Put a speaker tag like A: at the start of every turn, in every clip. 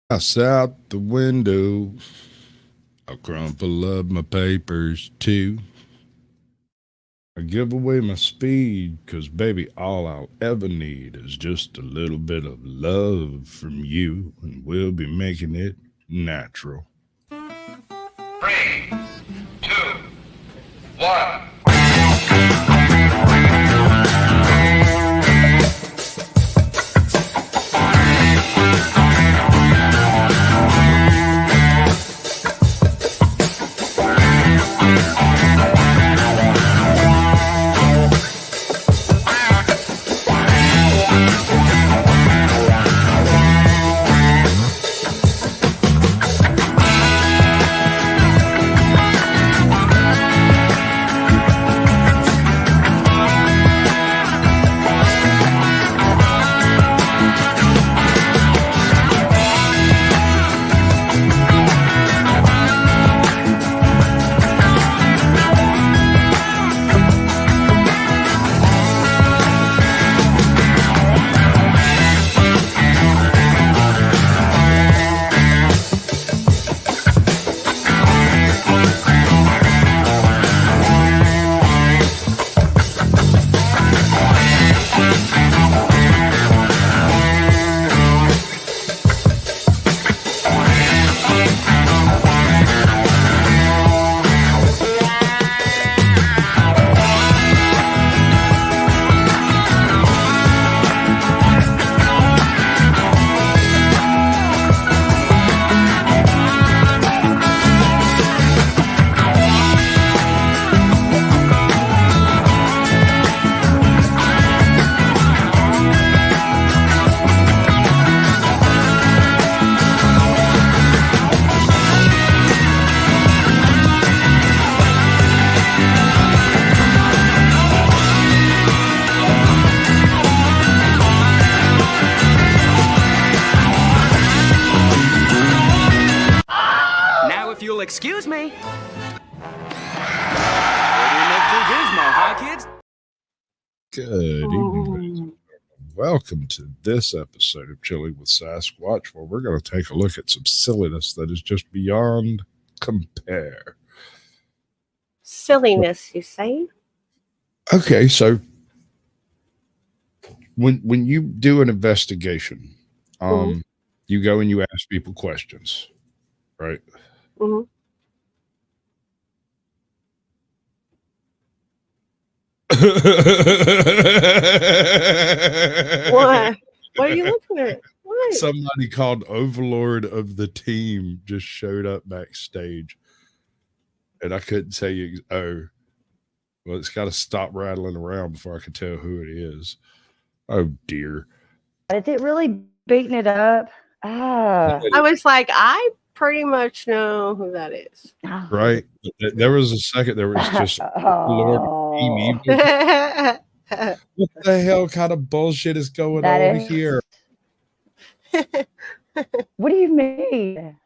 A: Pass out the window. I'll crumple up my papers too. I give away my speed, 'cause baby, all I'll ever need is just a little bit of love from you, and we'll be making it natural.
B: Three, two, one.
C: Now, if you'll excuse me. Pretty Mr. Gizmo, huh, kids?
A: Good evening, ladies and gentlemen. Welcome to this episode of Chilling with Sasquatch, where we're going to take a look at some silliness that is just beyond compare.
D: Silliness, you say?
A: Okay, so when you do an investigation,
D: Mhm.
A: you go and you ask people questions, right?
D: Hmm. What? What are you looking at? What?
A: Somebody called Overlord of the team just showed up backstage, and I couldn't tell you. Oh, well, it's got to stop rattling around before I can tell who it is. Oh dear,
E: Is it really beating it up? Ah,
D: I was like, I pretty much know who that is.
A: right? There was a second. There was just Overlord of Team
E: oh,
A: Evil. What the hell kind of bullshit is going
E: that
A: on
E: is.
A: here?
E: What do you mean?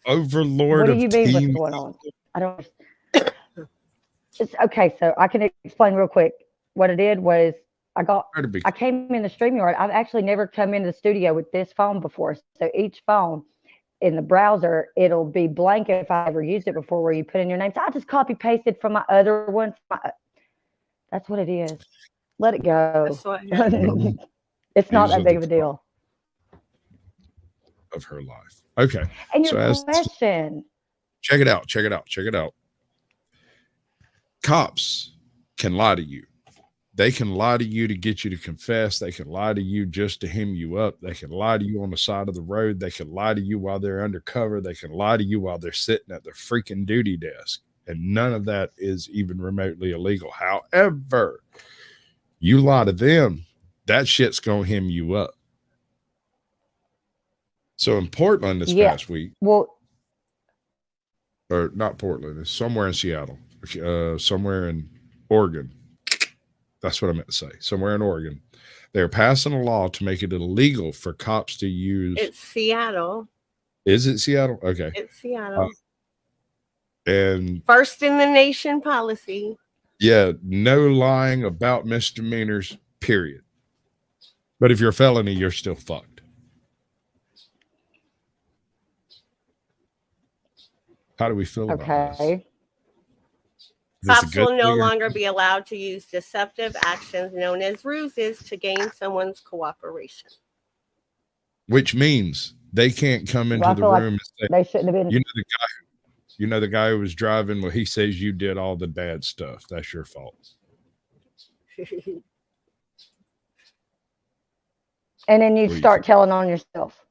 A: Overlord
E: What do
A: of
E: you mean? What's
A: Team.
E: going on? I don't. It's okay. So I can explain real quick. What I did was I got.
A: Try to be
E: I came in the StreamYard. I've actually never come into the studio with this phone before. So each phone in the browser, it'll be blank if I ever used it before, where you put in your name. So I just copy pasted from my other one. That's what it is. Let it go.
D: That's what happened.
E: It's not
A: these
E: that
A: are
E: big
A: the
E: of a deal.
A: of her life. Okay,
E: And
A: so
E: your
A: as
E: question,
A: check it out, check it out, check it out. Cops can lie to you. They can lie to you to get you to confess. They can lie to you just to hem you up. They can lie to you on the side of the road. They can lie to you while they're undercover. They can lie to you while they're sitting at their freaking duty desk. And none of that is even remotely illegal. However, you lie to them, that shit's going to hem you up. So in Portland this
E: yes.
A: past week,
E: Well,
A: or not Portland, it's somewhere in Seattle, somewhere in Oregon. That's what I meant to say. Somewhere in Oregon, they're passing a law to make it illegal for cops to use.
D: It's Seattle.
A: Is it Seattle? Okay.
D: It's Seattle.
A: And
D: First in the nation policy.
A: yeah, no lying about misdemeanors, period. But if you're a felony, you're still fucked. How do we feel about this?
E: Okay.
A: Is this a
D: Cops
A: good
D: will no
A: thing or-
D: longer be allowed to use deceptive actions known as ruses to gain someone's cooperation.
A: Which means they can't come into
E: Well, I
A: the
E: feel like
A: room and say,
E: they shouldn't have been.
A: you know the guy who was driving, well, he says you did all the bad stuff. That's your fault.
E: And then you
A: What do you
E: start
A: think?
E: telling on yourself.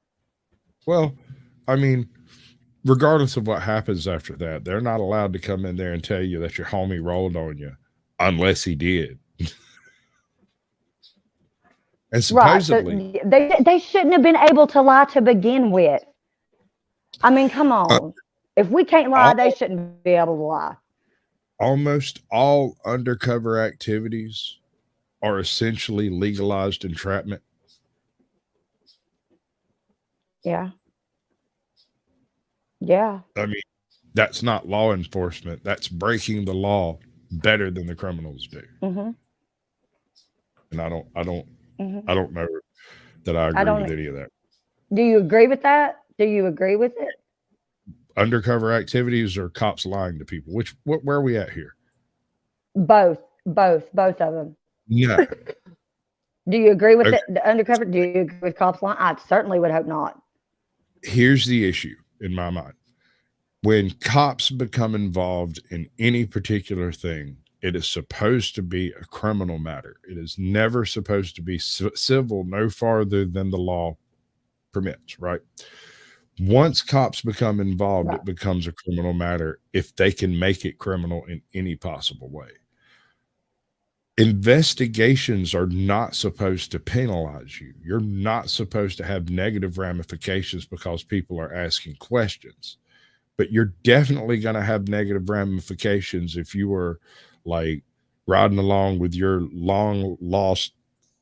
A: Well, I mean, regardless of what happens after that, they're not allowed to come in there and tell you that your homie rolled on you unless he did. And supposedly,
E: Right. So they shouldn't have been able to lie to begin with. I mean, come on. If we can't lie, they shouldn't be able to lie.
A: almost all undercover activities are essentially legalized entrapment.
E: Yeah. Yeah.
A: I mean, that's not law enforcement. That's breaking the law better than the criminals do.
E: Mm-hmm.
A: And I don't
E: Mm-hmm.
A: I don't know that I agree with any of that.
E: Do you agree with that? Do you agree with it?
A: Undercover activities or cops lying to people? Where are we at here?
E: Both of them.
A: No.
E: Do you agree with
A: Okay.
E: the undercover? Do you agree with cops lying? I certainly would hope not.
A: Here's the issue in my mind. When cops become involved in any particular thing, it is supposed to be a criminal matter. It is never supposed to be civil, no farther than the law permits, right? Once cops become involved,
E: Right.
A: it becomes a criminal matter if they can make it criminal in any possible way. Investigations are not supposed to penalize you. You're not supposed to have negative ramifications because people are asking questions. But you're definitely going to have negative ramifications if you were like riding along with your long lost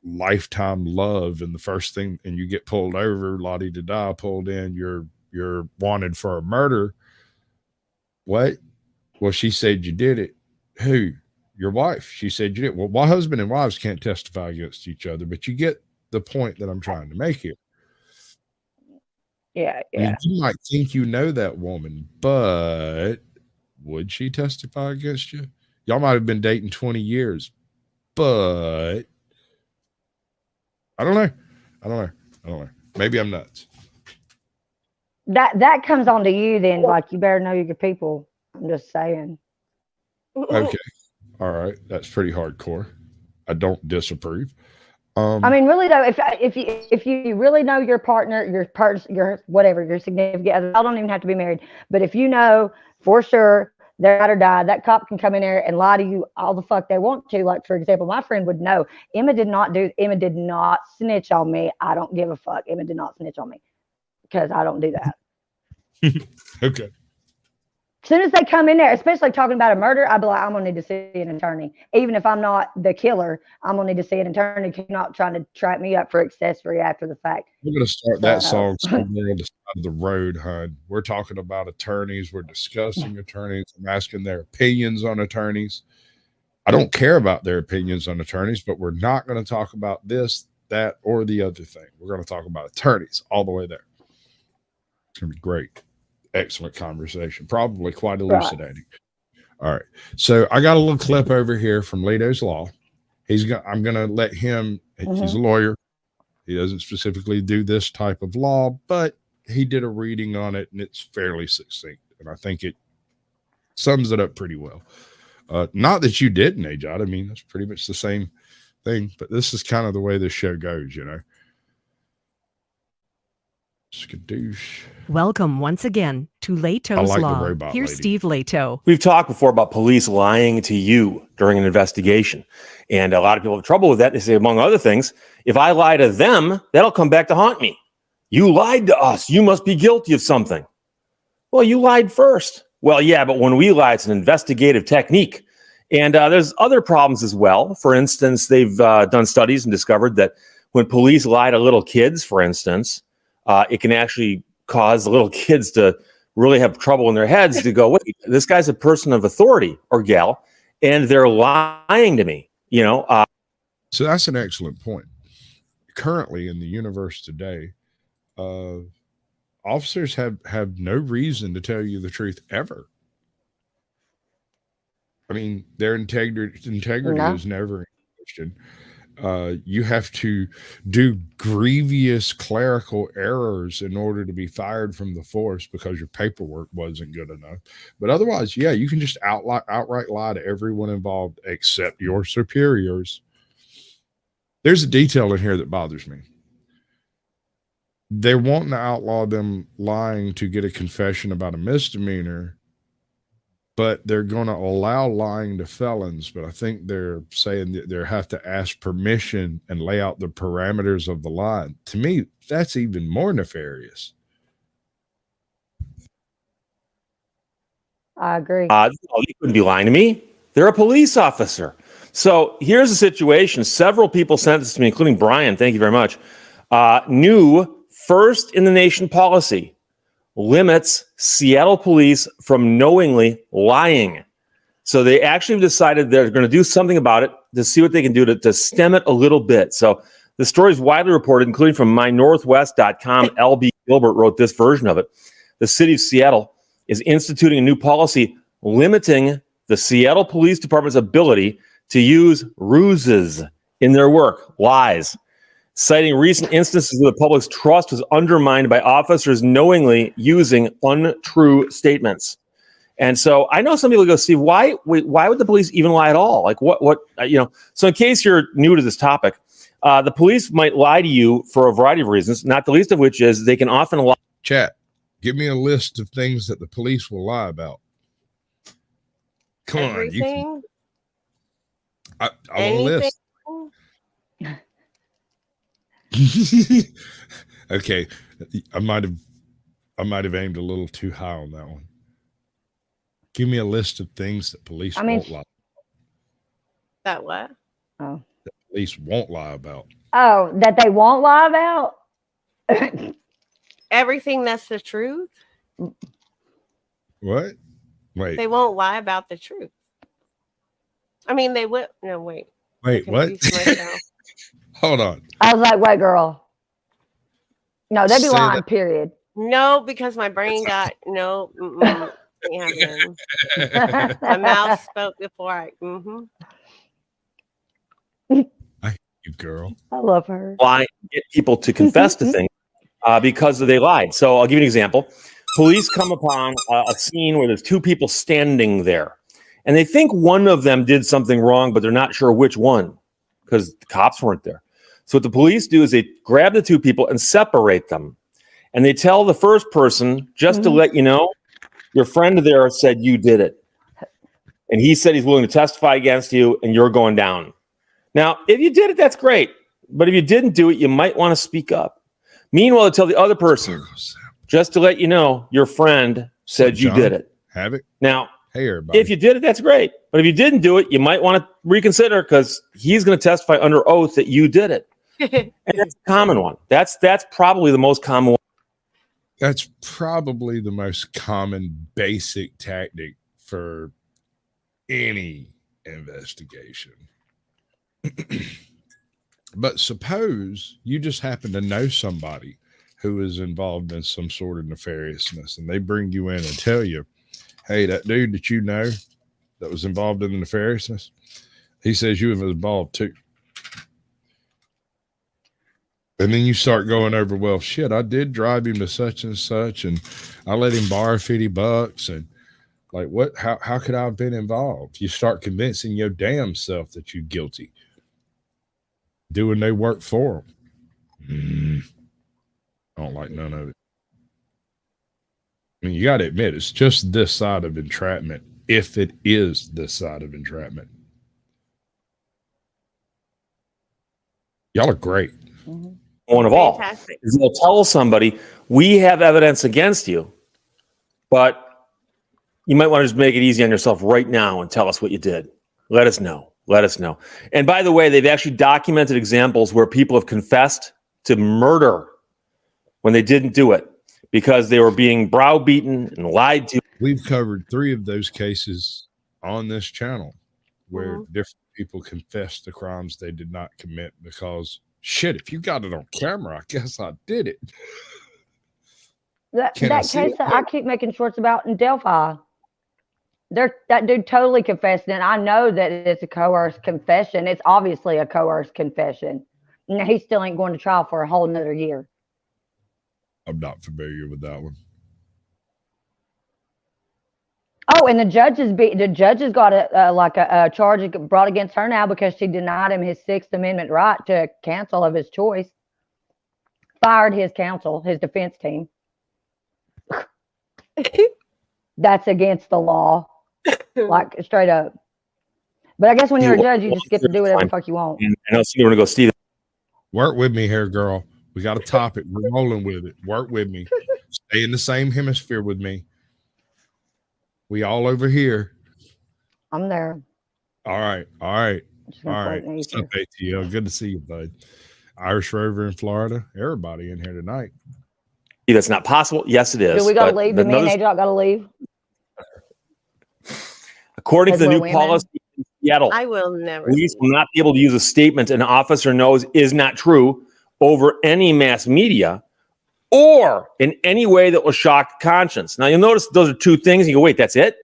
A: lifetime love and the first thing, and you get pulled over, la-di-da-da, pulled in, you're wanted for a murder. What? Well, she said you did it. Who? Your wife. She said you did. Well, my husband and wives can't testify against each other, but you get the point that I'm trying to make here.
E: Yeah.
A: I mean, you might think you know that woman, but would she testify against you? Y'all might have been dating 20 years, but I don't know. Maybe I'm nuts.
E: That comes on to you then. Like, you better know your people. I'm just saying.
A: Okay. All right. That's pretty hardcore. I don't disapprove.
E: I mean, really though, if you really know your partner, your whatever, your significant other, I don't even have to be married, but if you know for sure they're ride or die, that cop can come in there and lie to you all the fuck they want to. Like, for example, my friend would know Emma did not snitch on me. I don't give a fuck. Emma did not snitch on me because I don't do that.
A: Okay.
E: As soon as they come in there, especially talking about a murder, I'd be like, I'm gonna need to see an attorney. Even if I'm not the killer, I'm gonna need to see an attorney. You're not trying to trap me up for accessory after the fact.
A: We're going to start that song somewhere on the side of the road, hon. We're talking about attorneys. We're discussing attorneys. I'm asking their opinions on attorneys. I don't care about their opinions on attorneys, but we're not going to talk about this, that, or the other thing. We're going to talk about attorneys all the way there. It's going to be great. Excellent conversation. Probably quite elucidating. Right. All right. So I got a little clip over here from Leto's Law. I'm going to let him, he's a lawyer. He doesn't specifically do this type of law, but he did a reading on it and it's fairly succinct. And I think it sums it up pretty well. Not that you didn't, Ajad. I mean, that's pretty much the same thing, but this is kind of the way this show goes, you know. Skadoosh.
F: Welcome once again to Leto's Law. Here's Steve Leto.
G: We've talked before about police lying to you during an investigation. And a lot of people have trouble with that. They say, among other things, if I lie to them, that'll come back to haunt me. You lied to us. You must be guilty of something. Well, you lied first. Well, yeah, but when we lie, it's an investigative technique. And there's other problems as well. For instance, they've done studies and discovered that when police lie to little kids, for instance, it can actually cause the little kids to really have trouble in their heads to go, wait, this guy's a person of authority or gal, and they're lying to me, you know.
A: So that's an excellent point. Currently in the universe today, officers have no reason to tell you the truth ever. I mean, their integrity
E: No.
A: is never in question. You have to do grievous clerical errors in order to be fired from the force because your paperwork wasn't good enough. But otherwise, yeah, you can just outright lie to everyone involved except your superiors. There's a detail in here that bothers me. They're wanting to outlaw them lying to get a confession about a misdemeanor, but they're going to allow lying to felons. But I think they're saying that they have to ask permission and lay out the parameters of the lie. To me, that's even more nefarious.
E: I agree.
G: You couldn't be lying to me. They're a police officer. So here's the situation. Several people sent this to me, including Brian. Thank you very much. New first in the nation policy limits Seattle police from knowingly lying. So they actually decided they're going to do something about it to see what they can do to stem it a little bit. So the story is widely reported, including from mynorthwest.com. LB Gilbert wrote this version of it. The city of Seattle is instituting a new policy limiting the Seattle Police Department's ability to use ruses in their work, lies, citing recent instances where the public's trust was undermined by officers knowingly using untrue statements. And so I know some people go, Steve, why would the police even lie at all? Like so in case you're new to this topic, the police might lie to you for a variety of reasons, not the least of which is they can often lie.
A: Chat, give me a list of things that the police will lie about. Come
D: Everything?
A: on. I want a list. Okay, I might have aimed a little too high on that one. Give me a list of things that police won't lie.
D: That what?
E: Oh.
A: That police won't lie about.
E: Oh, that they won't lie about?
D: Everything that's the truth?
A: What? Wait.
D: They won't lie about the truth. I mean, they would. No, wait.
A: Wait, what? Hold on.
E: I was like, wait, girl. No, they'd be lying, period.
D: No, because my brain got, no. My mouth spoke before I,
A: I hate you, girl.
E: I love her.
G: Lie, get people to confess to things because they lied. So I'll give you an example. Police come upon a scene where there's two people standing there, and they think one of them did something wrong, but they're not sure which one because the cops weren't there. So what the police do is they grab the two people and separate them. And they tell the first person, just to let you know, your friend there said you did it. And he said he's willing to testify against you, and you're going down. Now, if you did it, that's great. But if you didn't do it, you might want to speak up. Meanwhile, they tell the other person, just to let you know, your friend said you did it.
A: Have it.
G: Now,
A: hey, everybody.
G: If you did it, that's great. But if you didn't do it, you might want to reconsider because he's going to testify under oath that you did it. And that's a common one. That's probably the most common one.
A: That's probably the most common basic tactic for any investigation. But suppose you just happen to know somebody who is involved in some sort of nefariousness, and they bring you in and tell you, hey, that dude that you know that was involved in the nefariousness, he says you were involved too. And then you start going over, well, shit, I did drive him to such and such, and I let him borrow $50, and like, what? How could I have been involved? You start convincing your damn self that you're guilty, doing their work for them. I don't like none of it. I mean, you got to admit, it's just this side of entrapment, if it is this side of entrapment. Y'all are great.
G: One of all. Is they'll tell somebody, we have evidence against you, but you might want to just make it easy on yourself right now and tell us what you did. Let us know. Let us know. And by the way, they've actually documented examples where people have confessed to murder when they didn't do it because they were being browbeaten and lied to.
A: We've covered 3 of those cases on this channel where different people confessed to crimes they did not commit because, shit, if you got it on camera, I guess I did it.
E: That
A: Can I
E: case
A: see
E: that I keep making shorts about in Delphi, that dude totally confessed, and I know that it's a coerced confession. It's obviously a coerced confession. And he still ain't going to trial for a whole another year.
A: I'm not familiar with that one.
E: Oh, and the judge has got a charge brought against her now because she denied him his Sixth Amendment right to counsel of his choice. Fired his counsel, his defense team. That's against the law, like straight up. But I guess when you're a judge, you just get to do whatever the fuck you want.
G: I know you want to go, Steve.
A: Work with me here, girl. We got a topic. We're rolling with it. Work with me. Stay in the same hemisphere with me. We all over here.
E: I'm there.
A: All right. What's up, ATL? Good to see you, bud. Irish Rover in Florida. Everybody in here tonight.
G: That's not possible. Yes, it is.
E: Do we got to leave? Do me and AJ got to leave?
G: According to the new policy in Seattle,
D: I will never.
G: Police will not be able to use a statement an officer knows is not true over any mass media or in any way that will shock conscience. Now, you'll notice those are two things. You go, wait, that's it?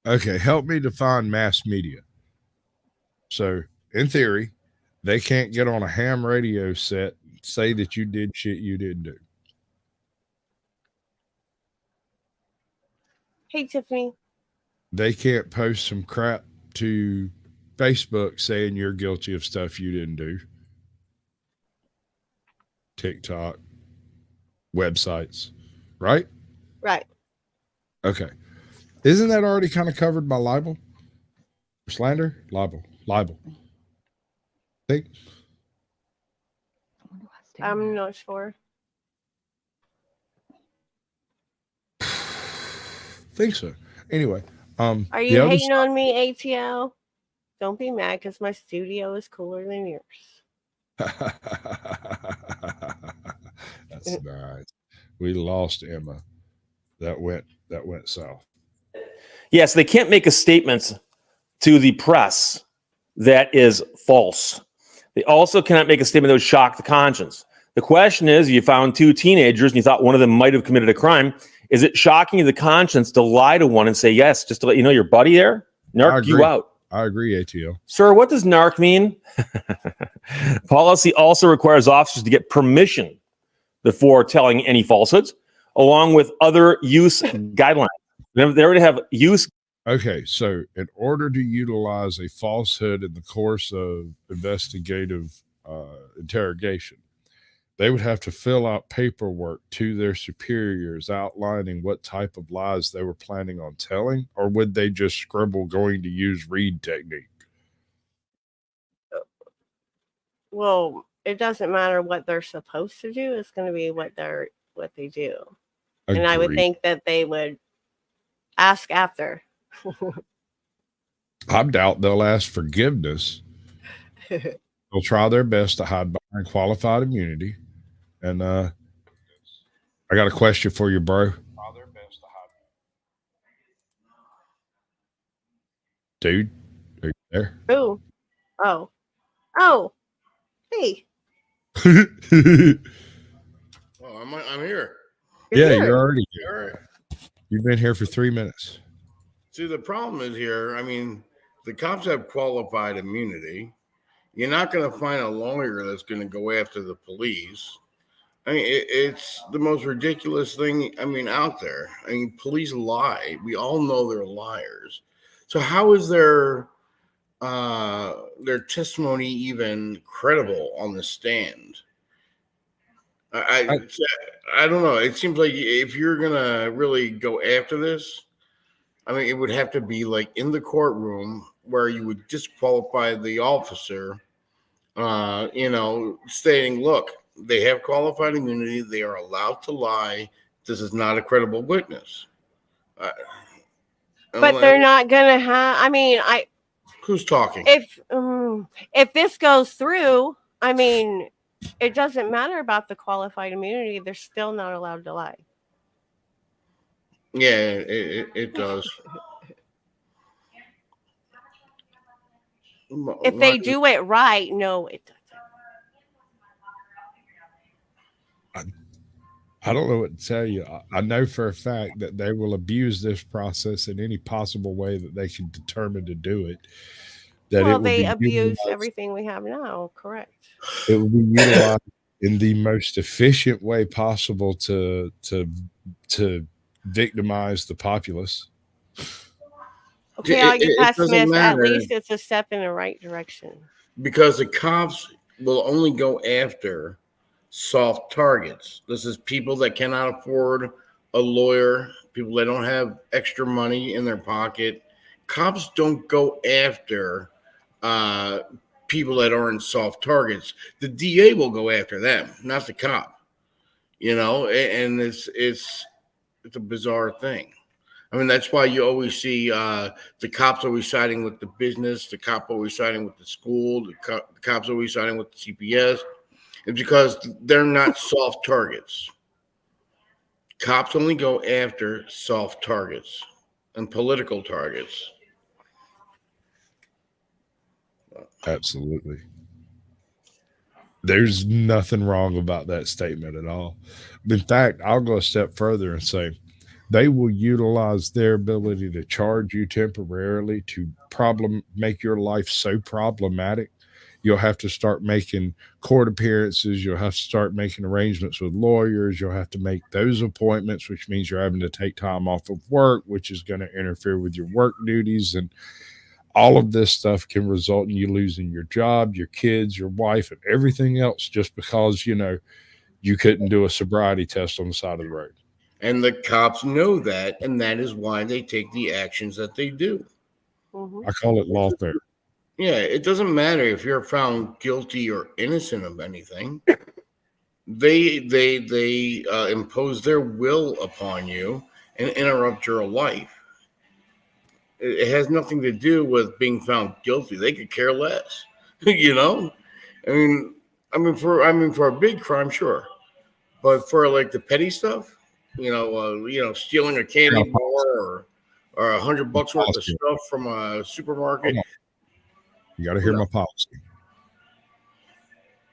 A: Okay, help me define mass media. So, in theory, they can't get on a ham radio set and say that you did shit you didn't do.
D: Hey, Tiffany.
A: They can't post some crap to Facebook saying you're guilty of stuff you didn't do. TikTok, websites, right?
D: Right.
A: Okay. Isn't that already kind of covered by libel? Slander? Libel. Think?
D: I'm not sure.
A: Think so. Anyway,
D: are you hating on me, ATL? Don't be mad because my studio is cooler than yours.
A: That's nice. We lost Emma. That went south.
G: Yes, they can't make a statement to the press that is false. They also cannot make a statement that would shock the conscience. The question is, you found two teenagers and you thought one of them might have committed a crime. Is it shocking to the conscience to lie to one and say, yes, just to let you know your buddy there narked you out?
A: I agree, ATL.
G: Sir, what does narc mean? Policy also requires officers to get permission before telling any falsehoods, along with other use guidelines. They already have use.
A: Okay, so in order to utilize a falsehood in the course of investigative interrogation, they would have to fill out paperwork to their superiors outlining what type of lies they were planning on telling, or would they just scribble going to use read technique?
D: Well, it doesn't matter what they're supposed to do. It's going to be what they do. Agreed. And I would think that they would ask after.
A: I doubt they'll ask forgiveness. They'll try their best to hide behind qualified immunity. And I got a question for you, bro. Dude, are you there?
D: Oh, hey.
H: I'm here.
A: You're already here. All right. You've been here for 3 minutes.
H: See, the problem is here, I mean, the cops have qualified immunity. You're not going to find a lawyer that's going to go after the police. I mean, it's the most ridiculous thing, out there. I mean, police lie. We all know they're liars. So how is their testimony even credible on the stand? I don't know. It seems like if you're going to really go after this, it would have to be like in the courtroom where you would disqualify the officer, stating, look, they have qualified immunity. They are allowed to lie. This is not a credible witness.
D: But they're not going to have,
H: who's talking?
D: If this goes through, it doesn't matter about the qualified immunity. They're still not allowed to lie.
H: Yeah, it does.
D: If they do it right, no, it doesn't.
A: I don't know what to tell you. I know for a fact that they will abuse this process in any possible way that they can determine to do it. That
D: well,
A: it will
D: they
A: be
D: abuse
A: utilized.
D: everything we have now. Correct.
A: It will be utilized in the most efficient way possible to victimize the populace.
D: Okay, all you
H: It doesn't
D: pessimists, at
H: matter
D: least it's a step in the right direction.
H: because the cops will only go after soft targets. This is people that cannot afford a lawyer, people that don't have extra money in their pocket. Cops don't go after people that aren't soft targets. The DA will go after them, not the cop. You know, and it's a bizarre thing. I mean, that's why you always see the cops always siding with the business, the cop always siding with the school, the cops always siding with the CPS. It's because they're not soft targets. Cops only go after soft targets and political targets.
A: Absolutely. There's nothing wrong about that statement at all. In fact, I'll go a step further and say they will utilize their ability to charge you temporarily to make your life so problematic. You'll have to start making court appearances. You'll have to start making arrangements with lawyers. You'll have to make those appointments, which means you're having to take time off of work, which is going to interfere with your work duties. And all of this stuff can result in you losing your job, your kids, your wife, and everything else just because, you couldn't do a sobriety test on the side of the road.
H: And the cops know that, and that is why they take the actions that they do.
D: Mm-hmm.
A: I call it lawfare.
H: Yeah, it doesn't matter if you're found guilty or innocent of anything. They impose their will upon you and interrupt your life. It has nothing to do with being found guilty. They could care less. You know, I mean for a big crime, sure, but for like the petty stuff, stealing a candy bar or $100 worth of stuff from a supermarket.
A: You got to hear my policy.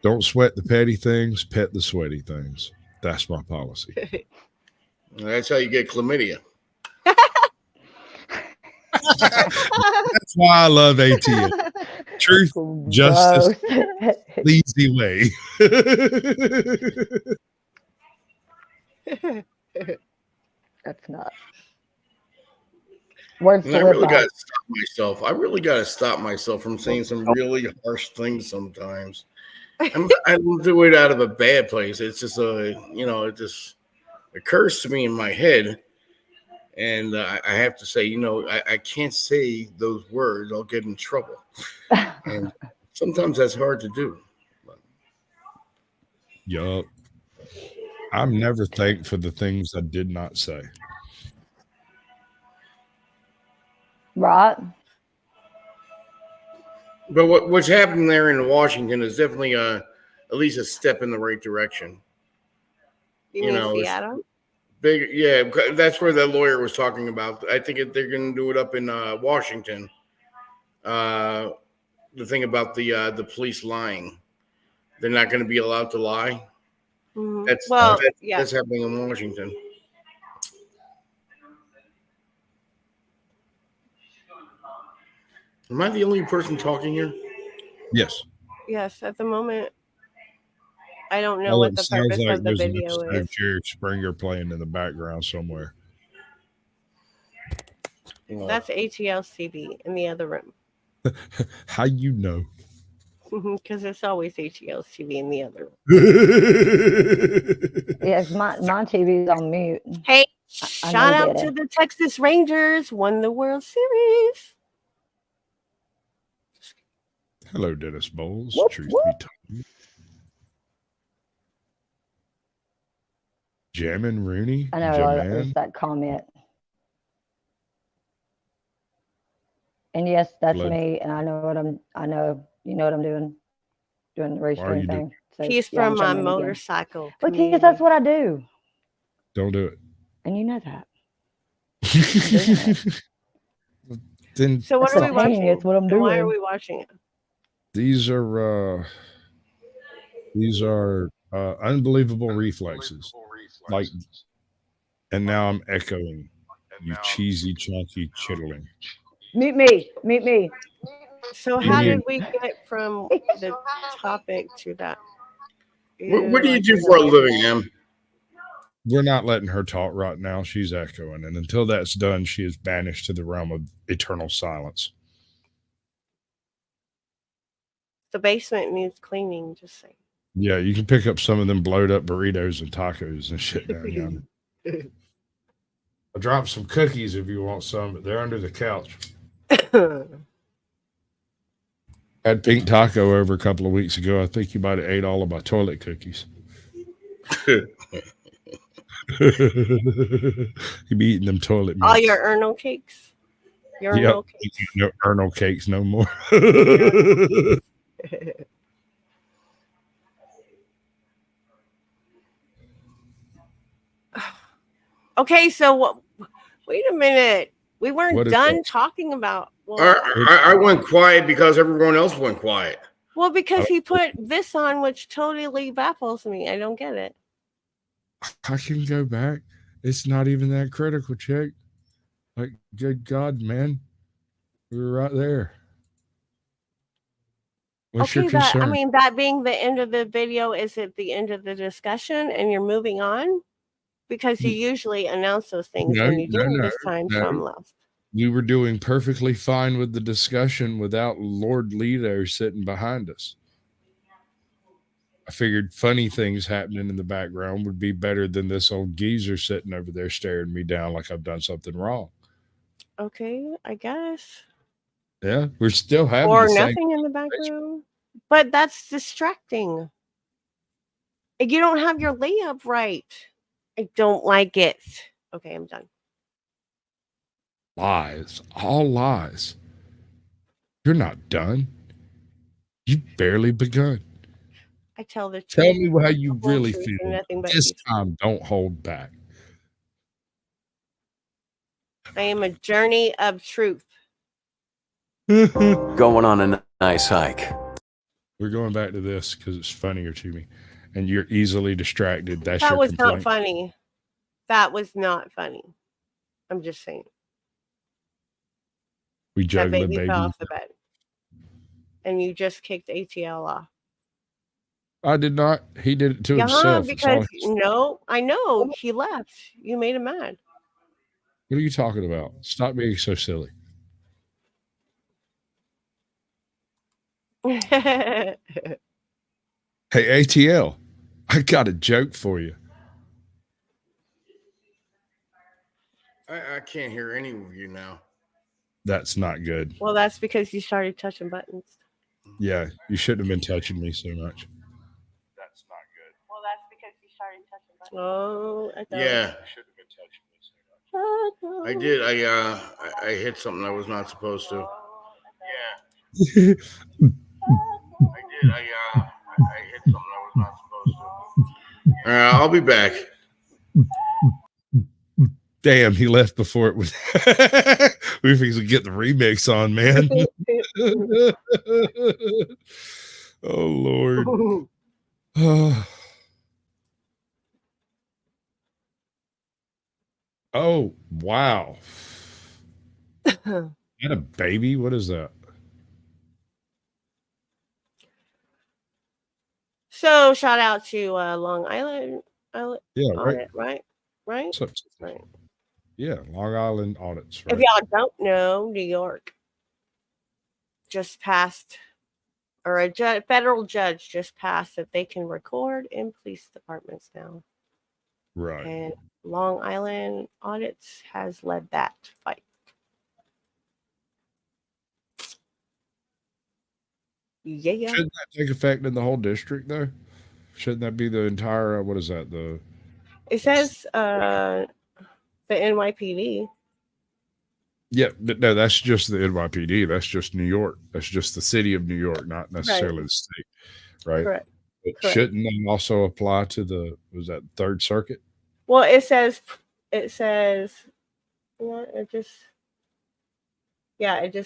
A: Don't sweat the petty things, pet the sweaty things. That's my policy.
H: That's how you get chlamydia.
A: That's why I love ATM. Truth, justice, the easy way.
E: That's not. Words to
H: I
E: live
H: really
E: by.
H: got to stop myself. I really got to stop myself from saying some really harsh things sometimes. I don't do it out of a bad place. It's just it just occurs to me in my head. And I have to say, I can't say those words. I'll get in trouble. And sometimes that's hard to do.
A: Yup. I'm never thankful for the things I did not say.
E: Right.
H: But what's happening there in Washington is definitely at least a step in the right direction.
D: You mean Seattle?
H: Big, yeah, that's where that lawyer was talking about. I think they're going to do it up in Washington. The thing about the police lying, they're not going to be allowed to lie.
D: Mm-hmm.
H: That's happening in Washington. Am I the only person talking here?
A: Yes.
D: Yes, at the moment. I don't know what the purpose of the video is.
A: Jerry Springer playing in the background somewhere.
D: That's ATL-CB in the other room.
A: How you know?
D: Because it's always ATL-CB in the other room.
E: Yes, my TV is on mute.
D: Hey, shout out to the Texas Rangers, won the World Series.
A: Hello, Dennis Bowles.
E: Whoop,
A: Truth
E: whoop.
A: be told. Jammin' Rooney.
E: I know it's that comment. And yes, that's me, and I know what I'm doing the restream thing. So,
D: he's from my motorcycle.
E: Because that's what I do.
A: Don't do it.
E: And you know that.
A: Then,
D: so what are we watching?
E: It's what I'm doing.
D: Why are we watching it?
A: These are unbelievable reflexes. like, and now I'm echoing. You cheesy, chunky chittling.
E: Meet me.
D: So how did we get from the topic to that?
H: What do you do for a living, Em?
A: We're not letting her talk right now. She's echoing. And until that's done, she is banished to the realm of eternal silence.
D: The basement needs cleaning, just saying.
A: Yeah, you can pick up some of them blowed up burritos and tacos and shit down there. I dropped some cookies if you want some, but they're under the couch. Had Pink Taco over a couple of weeks ago. I think you might have ate all of my toilet cookies. You be eating them toilet
D: all
A: mints.
D: your Urinal cakes.
A: Urinal cakes. No Urinal cakes no more.
D: Okay, so wait a minute. We weren't done talking about. Well,
H: I went quiet because everyone else went quiet.
D: Well, because he put this on, which totally baffles me. I don't get it.
A: I can go back. It's not even that critical, chick. Like, good God, man. We were right there. What's your concern?
D: That being the end of the video, is it the end of the discussion and you're moving on? Because you usually announce those things and you didn't this time, so I'm left.
A: We were doing perfectly fine with the discussion without Lord Leto sitting behind us. I figured funny things happening in the background would be better than this old geezer sitting over there staring me down like I've done something wrong.
D: Okay, I guess.
A: Yeah, we're still having
D: or nothing in the background, but that's distracting. You don't have your layup right. I don't like it. Okay, I'm done.
A: Lies, all lies. You're not done. You've barely begun.
D: I tell the truth.
A: Tell me how you really feel. This time, don't hold back.
D: I am a journey of truth.
I: Going on a nice hike.
A: We're going back to this because it's funnier to me. And you're easily distracted. That's
D: that
A: your
D: was
A: complaint.
D: Not funny. That was not funny. I'm just saying.
A: We juggled
D: that baby fell off the bed. And you just kicked ATL off.
A: I did not. He did it to himself.
D: Because no, I know he left. You made him mad.
A: What are you talking about? Stop being so silly. Hey, ATL, I got a joke for you.
H: I can't hear any of you now.
A: That's not good.
D: Well, that's because you started touching buttons.
A: Yeah, you shouldn't have been touching me so much.
D: That's not good. Well, that's because you started touching buttons. Oh, I thought
H: yeah.
D: You shouldn't have been touching me so much.
H: I did. I hit something I was not supposed to.
A: Yeah.
H: I did. I hit something I was not supposed to. I'll be back.
A: Damn, he left before it was. We think we get the remix on, man. Oh Lord. Oh wow. That a baby? What is that?
D: So shout out to Long Island.
A: Yeah, right.
D: Right. Right.
A: Yeah, Long Island audits. Right?
D: If y'all don't know, New York just passed, or a federal judge just passed that they can record in police departments now.
A: Right.
D: And Long Island audits has led that fight. Yeah.
A: Shouldn't that take effect in the whole district, though? Shouldn't that be the entire? What is that?
D: It says the NYPD.
A: Yeah, but no, that's just the NYPD. That's just New York. That's just the city of New York, not necessarily the state, right?
D: Correct.
A: Shouldn't that also apply to was that Third Circuit?
D: Well, it says, it just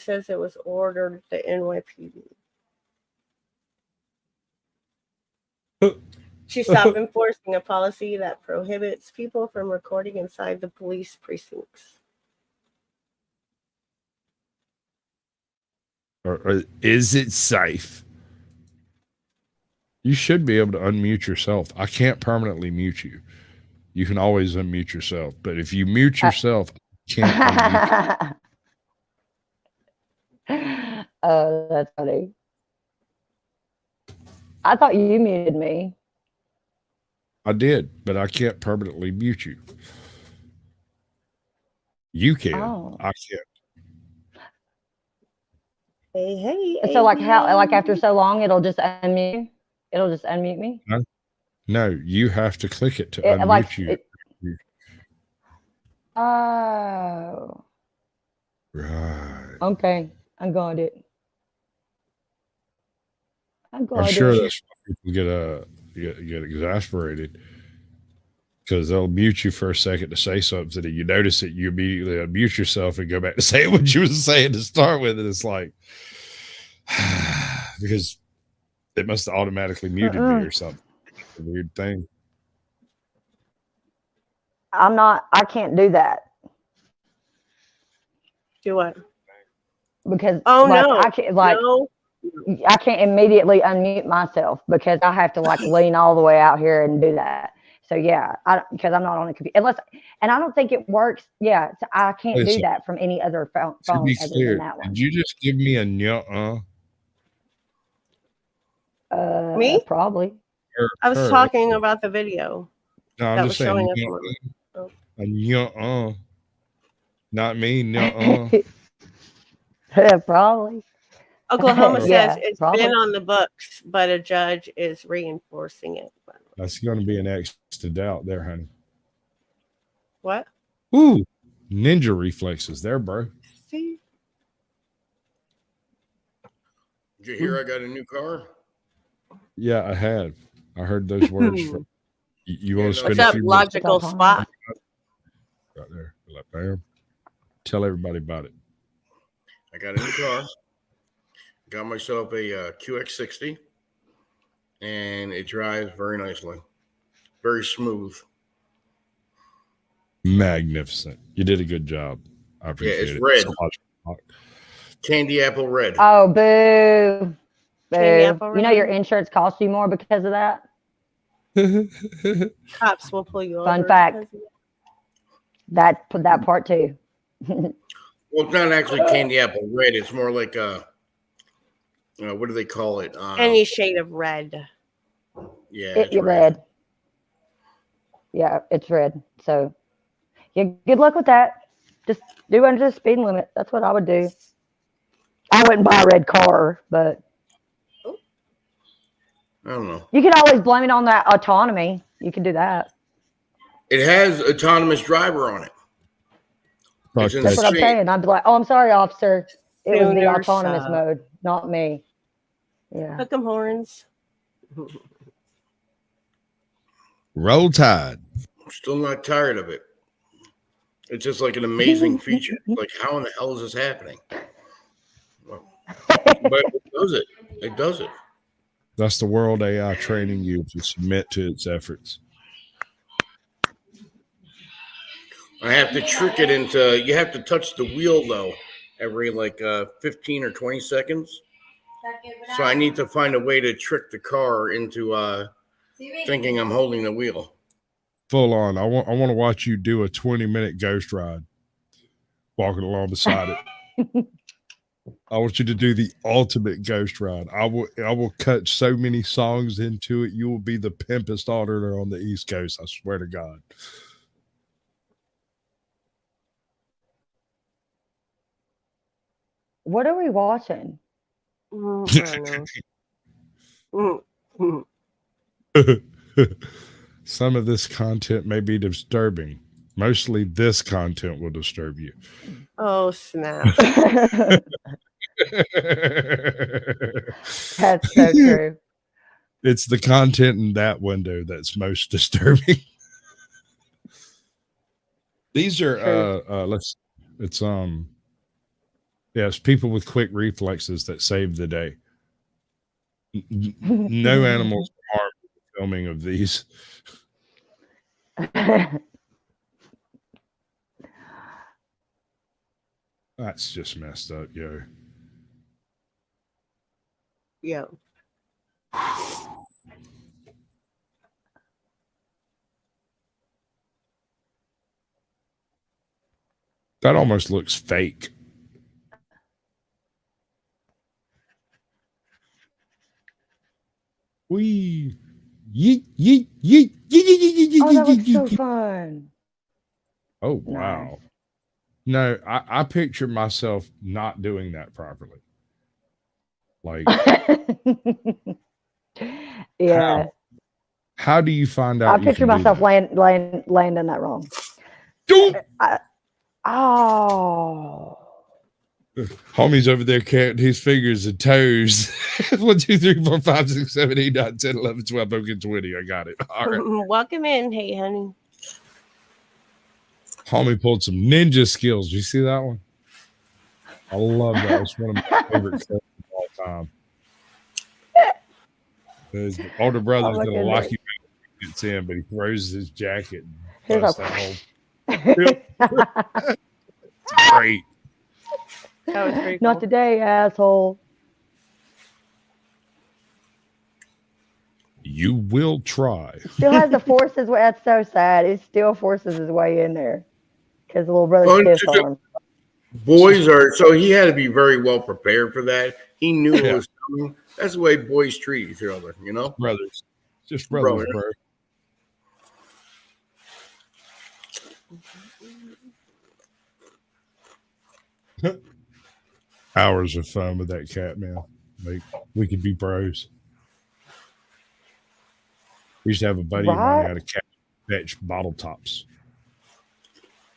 D: says it was ordered the NYPD. She stopped enforcing a policy that prohibits people from recording inside the police precincts.
A: Or is it safe? You should be able to unmute yourself. I can't permanently mute you. You can always unmute yourself. But if you mute yourself, I can't unmute
E: you. Oh, that's funny. I thought you muted me.
A: I did, but I can't permanently mute you. You can.
E: Oh.
A: I can't.
D: Hey.
E: So like after so long, it'll just unmute. It'll just unmute me.
A: No, you have to click it to unmute you.
E: Oh.
A: Right.
E: Okay, I got it.
A: I'm sure that's why people get exasperated, because they'll mute you for a second to say something, and you notice it, you immediately unmute yourself and go back to saying what you were saying to start with, and it's like, because it must have automatically muted me or something. It's a weird thing.
E: I can't do that.
D: Do what?
E: Because
D: no.
E: I can't I can't immediately unmute myself, because I have to lean all the way out here and do that. So yeah, because I'm not on a computer and I don't think it works. Yeah, so I can't do that from any other phone other than that one.
A: Did you just give me a nuh-uh?
D: Me?
E: Probably.
D: I was talking about the video.
A: No, I'm just saying a nuh-uh. Not me, nuh-uh.
E: Probably.
D: Oklahoma says it's been on the books, but a judge is reinforcing it.
A: That's going to be an extra doubt there, honey.
D: What?
A: Ooh, ninja reflexes there, bro.
D: See?
H: Did you hear I got a new car?
A: Yeah, I have. I heard those words. You want to spend
D: What's
A: a few
D: logical
A: minutes?
D: spot?
A: Right there. Like, bam. Tell everybody about it.
H: I got a new car. Got myself a QX60, and it drives very nicely. Very smooth.
A: Magnificent. You did a good job. I appreciate it.
H: Red. Candy apple red.
E: Oh, boo.
D: Candy apple red.
E: You know your insurance costs you more because of that?
D: Cops will pull you over.
E: Fun fact. That part too.
H: Well, it's not actually candy apple red. It's more like what do they call it?
D: Any shade of red.
H: Yeah,
E: it's red. Yeah, it's red. So, yeah, good luck with that. Just do under the speed limit. That's what I would do. I wouldn't buy a red car, but
H: I don't know.
E: You can always blame it on that autonomy. You can do that.
H: It has autonomous driver on it.
E: That's what I'm saying. I'd be like, "Oh, I'm sorry, officer. It was the autonomous mode, not me." Yeah.
D: Hook 'em horns.
A: Roll Tide.
H: I'm still not tired of it. It's just like an amazing feature. Like, how in the hell is this happening? Well, but it does it. It does it.
A: That's the world AI training you to submit to its efforts.
H: I have to trick it into, you have to touch the wheel though every 15 or 20 seconds. So I need to find a way to trick the car into thinking I'm holding the wheel.
A: Full on. I want to watch you do a 20-minute ghost ride walking along beside it. I want you to do the ultimate ghost ride. I will cut so many songs into it. You will be the pimpest auditor on the East Coast. I swear to God.
E: What are we watching?
A: Some of this content may be disturbing. Mostly this content will disturb you.
D: Oh, snap.
E: That's so true.
A: It's the content in that window that's most disturbing. These are it's people with quick reflexes that save the day. No animals are harmed filming of these. That's just messed up, yo.
D: Yeah.
A: That almost looks fake. Wee. Yeet, yeet, yeet, yeet, yeet, yeet,
E: Oh, that looks
A: yeet,
E: so fun.
A: Oh, wow.
E: Nice.
A: No, I picture myself not doing that properly. Like,
E: Yeah.
A: How do you find out?
E: I picture myself landing that wrong. Oh.
A: Homie's over there counting his fingers and toes. 1, 2, 3, 4, 5, 6, 7, 8, 9, 10, 11, 12, okay, 20. I got it. All right.
D: Welcome in. Hey, honey.
A: Homie pulled some ninja skills. Did you see that one? I love that. It's one of my favorite films of all time. His older brother's going to lock him out when he gets in, but he throws his jacket and busts that whole. It's great.
D: That was pretty cool.
E: Not today, asshole.
A: You will try.
E: Still has the forces. That's so sad. It still forces his way in there because the little brother pissed on him.
H: Boys are so he had to be very well prepared for that. He knew it was coming. That's the way boys treat each other, you know.
A: Brothers, just brothers, bro. Hours of fun with that cat, man. Like, we could be bros. We used to have a buddy of mine who had a cat fetch bottle tops.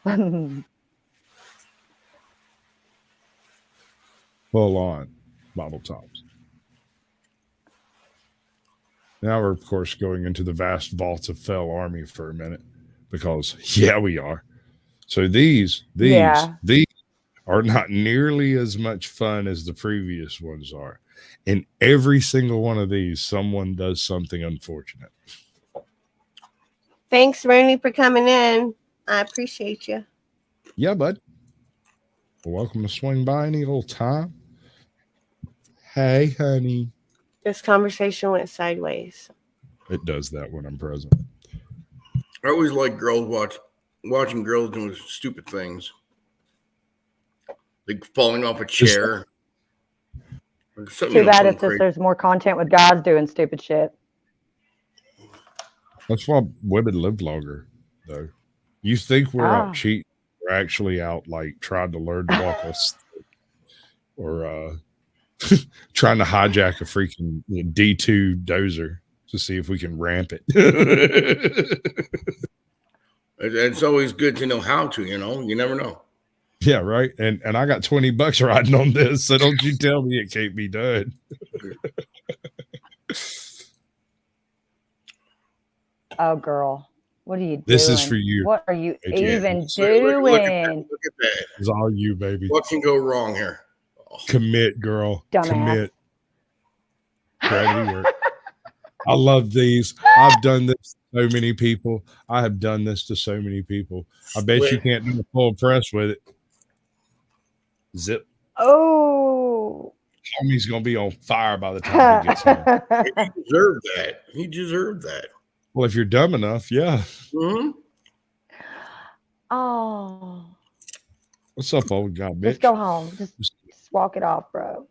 A: Full on bottle tops. Now we're, of course, going into the vast vaults of FailArmy for a minute because, yeah, we are. So these are not nearly as much fun as the previous ones are. In every single one of these, someone does something unfortunate.
D: Thanks, Rooney, for coming in. I appreciate you.
A: Yeah, bud. Well, welcome to swing by any old time. Hey, honey.
D: This conversation went sideways.
A: It does that when I'm present.
H: I always like girls watching girls doing stupid things. Like falling off a chair.
E: Too bad if there's more content with guys doing stupid shit.
A: That's why women live longer, though. You think we're out cheating. We're actually out, like, trying to learn to walk us or trying to hijack a freaking D2 dozer to see if we can ramp it.
H: It's always good to know how to, you know. You never know.
A: Yeah, right. And I got $20 riding on this, so don't you tell me it can't be done.
E: Oh, girl, what are you doing?
A: This is for you.
E: What are you even
H: Look
E: doing?
H: at that.
A: It's all you, baby.
H: What can go wrong here?
A: Oh. Commit, girl.
E: Dumbass.
A: Commit. Gravity work. I love these. I've done this to so many people. I have done this to so many people. I bet you can't do a full press with it. Zip.
E: Oh.
A: Homie's going to be on fire by the time he gets home.
H: He deserved that. He deserved that.
A: Well, if you're dumb enough, yeah.
H: Mm-hmm.
E: Oh.
A: What's up, old guy, bitch?
E: Just go home. Just walk it off, bro.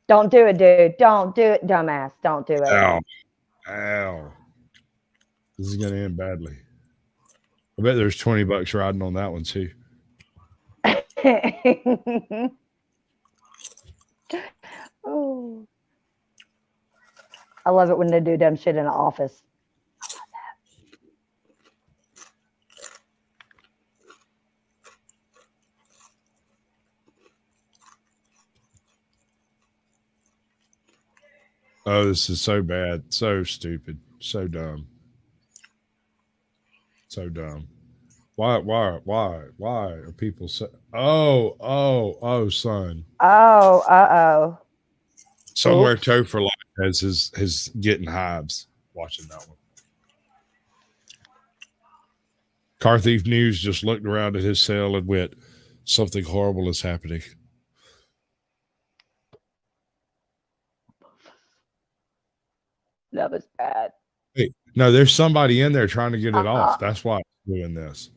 E: Don't do it, dude. Don't do it, dumbass. Don't do it.
A: Ow. Ow. This is going to end badly. I bet there's $20 riding on that one, too.
E: Oh. I love it when they do dumb shit in the office.
A: Oh, this is so bad. So stupid. So dumb. So dumb. Why are people so son.
E: Oh,
A: Somewhere Toe for Life has getting hives. watching that one. Car Thief News just looked around at his cell and went, something horrible is happening.
E: That was bad.
A: Hey, no, there's somebody in there trying to get it off. That's why I'm doing this.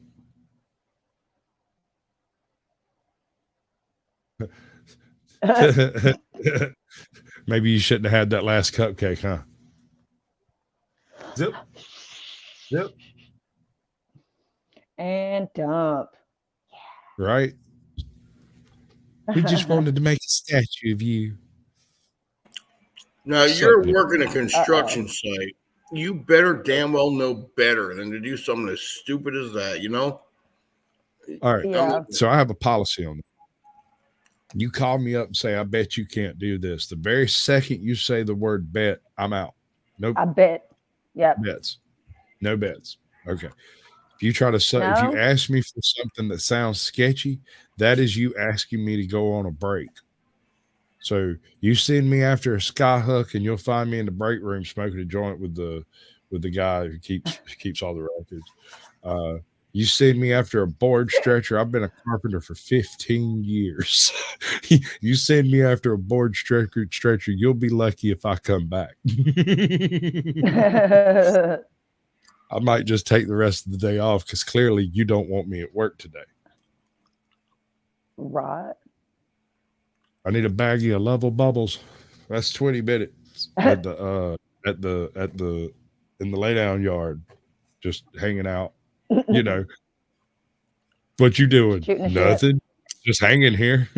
A: Maybe you shouldn't have had that last cupcake, huh? Zip. Zip.
E: And dump.
A: Right? We just wanted to make a statue of you.
H: Now, you're working a construction site. You better damn well know better than to do something as stupid as that, you know?
A: All right.
E: Yeah.
A: So I have a policy on it. You call me up and say, I bet you can't do this. The very second you say the word bet, I'm out. Nope.
E: I bet. Yep.
A: Bets. No bets. Okay. If you try to if you ask me for something that sounds sketchy, that is you asking me to go on a break. So you send me after a sky hook and you'll find me in the break room smoking a joint with the guy who keeps all the records. You send me after a board stretcher. I've been a carpenter for 15 years. You send me after a board stretcher, you'll be lucky if I come back. I might just take the rest of the day off because clearly you don't want me at work today.
E: Right.
A: I need a baggie of level bubbles. That's 20 minutes in the lay down yard, just hanging out. You know, what you doing? Nothing. Just hanging here.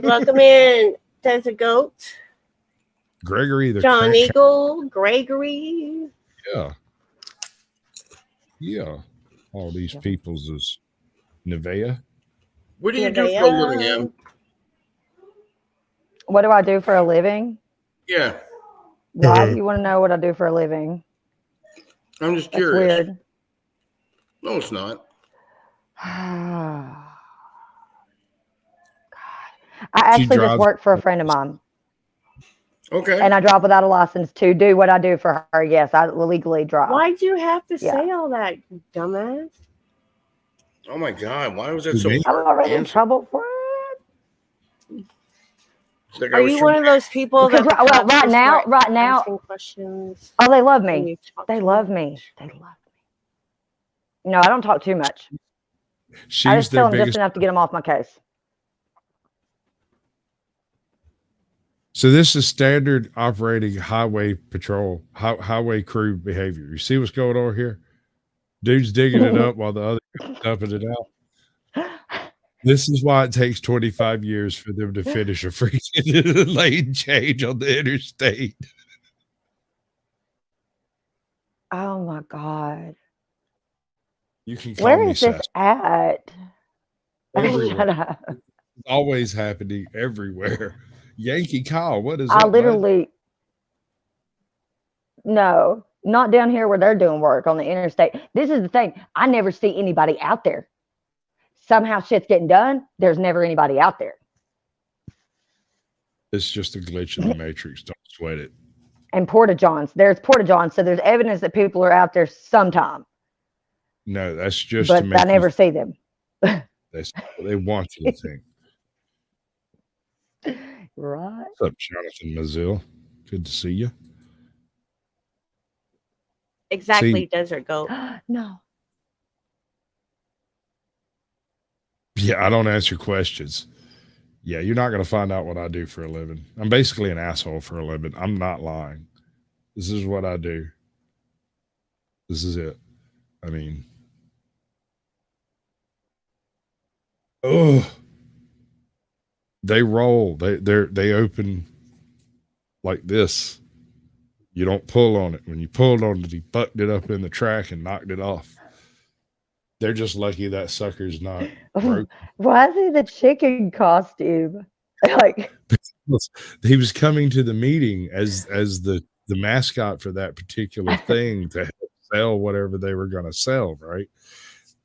D: Welcome in, Desert Goat.
A: Gregory, the
D: John Eagle, Gregory.
A: Yeah. Yeah. All these people's is Nevea.
H: What do you do for a living, Em?
E: What do I do for a living?
H: Yeah.
E: Why do you want to know what I do for a living?
H: I'm just curious.
E: That's weird.
H: No, it's not.
E: I actually just work for a friend of mine.
H: Okay.
E: And I drive without a license to do what I do for her. Yes, I legally drive.
D: Why'd you have to say all that, dumbass?
H: Oh my God! Why was that so hard?
E: I'm already in trouble for it.
H: Like
D: Are you one of those people that
E: right now
D: questions?
E: Oh, they love me. They love me. They love me. No, I don't talk too much. I just tell them just enough to get them off my case.
A: So this is standard operating highway patrol, highway crew behavior. You see what's going on here? Dude's digging it up while the other guy's dumping it out. This is why it takes 25 years for them to finish a freaking lane change on the interstate.
E: Oh my God.
A: You can call
E: Where
A: me
E: is this at?
A: Shut up. It's always happening everywhere. Yankee Kyle, what is
E: I
A: that,
E: literally, no, not down here where they're doing work on the interstate. This is the thing. I never see anybody out there. Somehow shit's getting done. There's never anybody out there.
A: It's just a glitch in the matrix. Don't sweat it.
E: And Porta-Johns. There's Porta-Johns. So there's evidence that people are out there sometime.
A: No, that's just
E: but
A: to make
E: I never see them.
A: They want you to think.
E: Right.
A: What's up, Jonathan Mazzil? Good to see you.
D: Exactly, Desert Goat.
E: No.
A: Yeah, I don't answer questions. Yeah, you're not going to find out what I do for a living. I'm basically an asshole for a living. I'm not lying. This is what I do. This is it. I mean, oh, they roll. They open like this. You don't pull on it. When you pulled on it, he bucked it up in the track and knocked it off. They're just lucky that sucker's not broke.
E: Why is he the chicken costume? Like
A: he was coming to the meeting as the mascot for that particular thing to help sell whatever they were going to sell, right?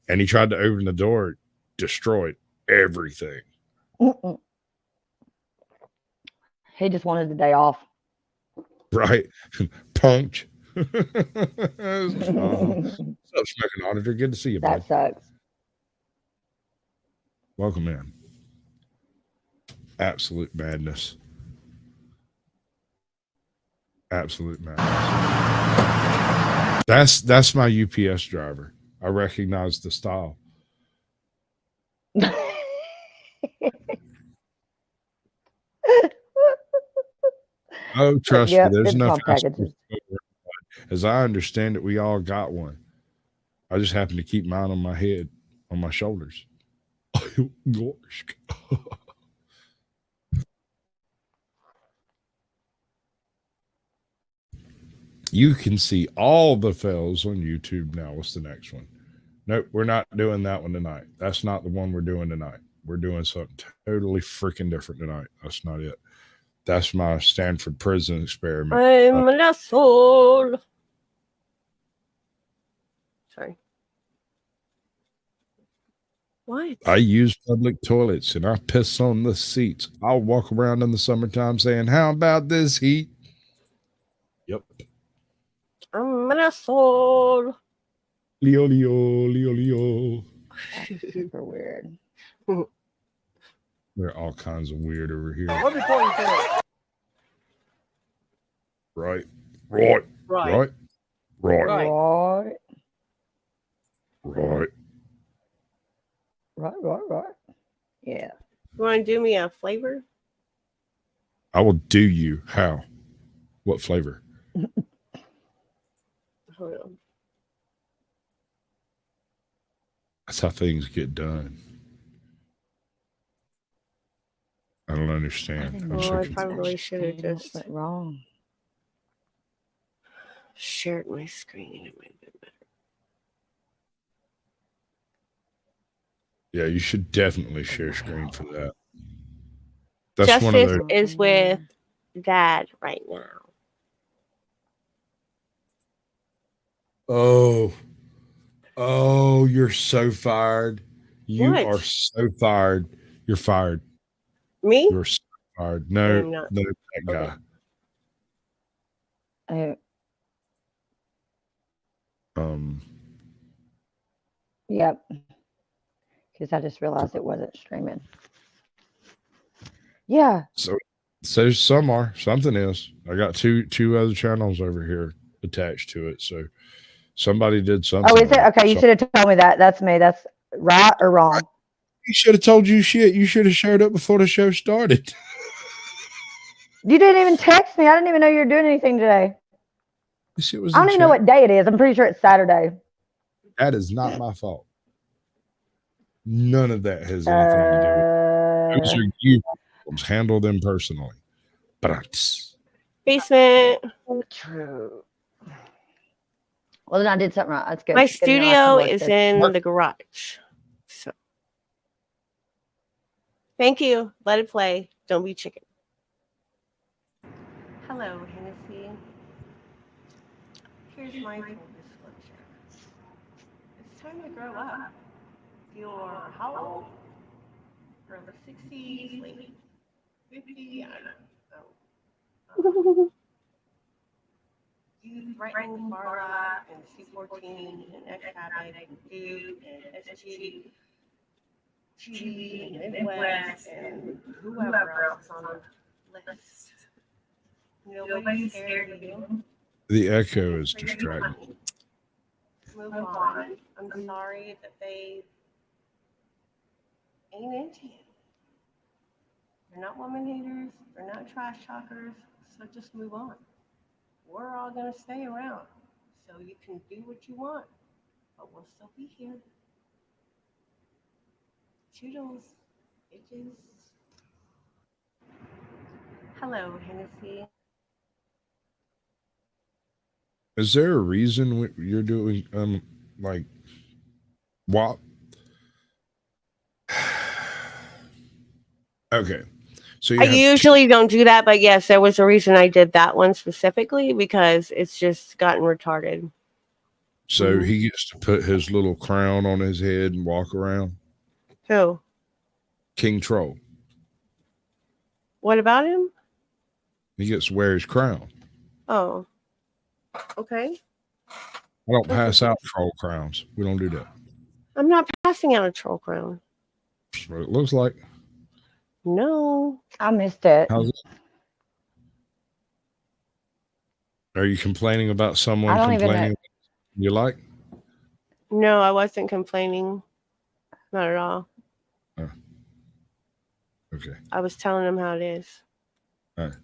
A: And he tried to open the door, destroyed everything.
E: He just wanted the day off.
A: Right. Punked. What's up, Smoking Auditor? Good to see you, bud.
E: That sucks.
A: Welcome in. Absolute madness. Absolute madness. That's my UPS driver. I recognize the style. Oh, trust me, there's enough
E: packages.
A: As I understand it, we all got one. I just happen to keep mine on my head, on my shoulders. Oh, gosh. You can see all the fails on YouTube now. What's the next one? Nope, we're not doing that one tonight. That's not the one we're doing tonight. We're doing something totally freaking different tonight. That's not it. That's my Stanford prison experiment.
D: I'm an asshole. Sorry. What?
A: I use public toilets and I piss on the seats. I'll walk around in the summertime saying, "How about this heat?" Yep.
D: I'm an asshole.
A: Leo, Leo, Leo, Leo.
E: Super weird.
A: There are all kinds of weird over here.
D: Let me call you for
A: Right.
D: Right.
A: Right.
E: Yeah.
D: You want to do me a flavor?
A: I will do you. How? What flavor?
D: Hold on.
A: That's how things get done. I don't understand.
D: I probably should have just
E: went wrong.
D: Shared my screen. It might have been better.
A: Yeah, you should definitely share screen for that. That's
D: Justice
A: one of those.
D: is with Dad right now.
A: Oh, you're so fired. You
D: What?
A: are so fired. You're fired.
D: Me?
A: You're so fired. No, that guy.
E: Yep. Because I just realized it wasn't streaming. Yeah.
A: So something is. I got two other channels over here attached to it. So somebody did something.
E: Oh, is it? Okay, you should have told me that. That's me. That's right or wrong.
A: He should have told you shit. You should have showed up before the show started.
E: You didn't even text me. I didn't even know you were doing anything today.
A: This shit was
E: I don't even know what day it is. I'm pretty sure it's Saturday.
A: That is not my fault. None of that has anything to do with it. Those are you problems. Handle them personally.
D: Basement.
E: True. Well, then I did something right. That's good.
D: My studio is in the garage. So thank you. Let it play. Don't be chicken. Hello, Hennessy. Here's my full disclosure. It's time to grow up. You're how old? Early 60s, late 50s, I don't know. You threatened Farla and C14 and X-Habit and Duke and SG, TV and Midwest and whoever else is on the list. Nobody's scared of you.
A: The echo is distracting.
D: Move on. I'm sorry that they ain't into you. They're not woman haters. They're not trash talkers. So just move on. We're all going to stay around. So you can do what you want. But we'll still be here. Toodles, bitches. Hello, Hennessy.
A: Is there a reason you're doing like what? Okay. So
D: I usually don't do that, but yes, there was a reason I did that one specifically because it's just gotten retarded.
A: So he gets to put his little crown on his head and walk around.
D: Who?
A: King Troll.
D: What about him?
A: He gets to wear his crown.
D: Oh. Okay.
A: I don't pass out troll crowns. We don't do that.
D: I'm not passing out a troll crown.
A: That's what it looks like.
D: No.
E: I missed it.
A: How's it? Are you complaining about someone complaining you like?
D: No, I wasn't complaining. Not at all.
A: Oh. Okay.
D: I was telling them how it is.
A: All right.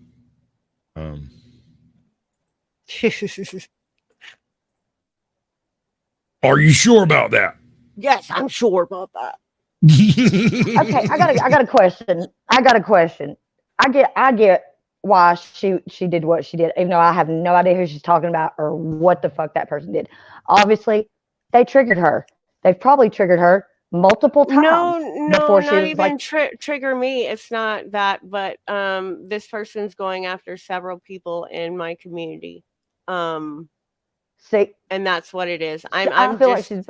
A: Are you sure about that?
D: Yes, I'm sure about that.
E: Okay, I got a question. I get why she did what she did, even though I have no idea who she's talking about or what the fuck that person did. Obviously, they triggered her. They've probably triggered her multiple times.
D: No,
E: before she
D: not
E: was
D: even
E: like,
D: trigger me. It's not that, but this person's going after several people in my community.
E: See,
D: and that's what it is.
E: I
D: I'm
E: feel
D: just,
E: like she's,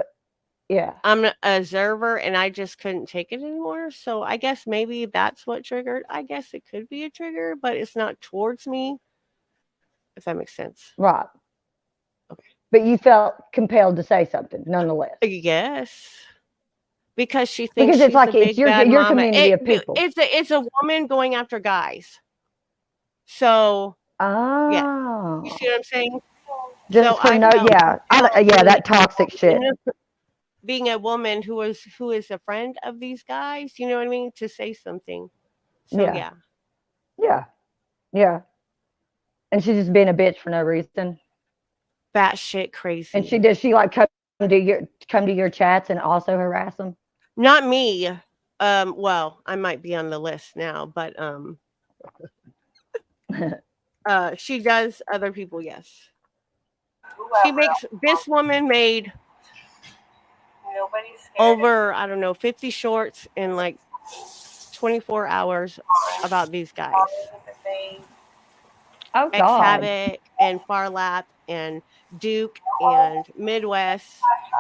E: yeah.
D: I'm an observer, and I just couldn't take it anymore. So I guess maybe that's what triggered. I guess it could be a trigger, but it's not towards me. If that makes sense.
E: Right.
D: Okay.
E: But you felt compelled to say something, nonetheless.
D: Yes. Because she thinks
E: because it's
D: she's
E: like
D: a big
E: it's your
D: bad mama.
E: community of people.
D: It's a woman going after guys. So yeah, you see what I'm saying?
E: Just
D: so
E: for
D: I
E: no, yeah, that toxic shit.
D: Being a woman who is a friend of these guys, you know what I mean, to say something. So
E: yeah, and she's just being a bitch for no reason.
D: Batshit crazy.
E: And does she like come to your chats and also harass them?
D: Not me. Well, I might be on the list now, but she does other people, yes. This woman made over, I don't know, 50 shorts in like 24 hours about these guys.
E: Oh, God.
D: Ex-Havoc and Farlap and Duke and Midwest.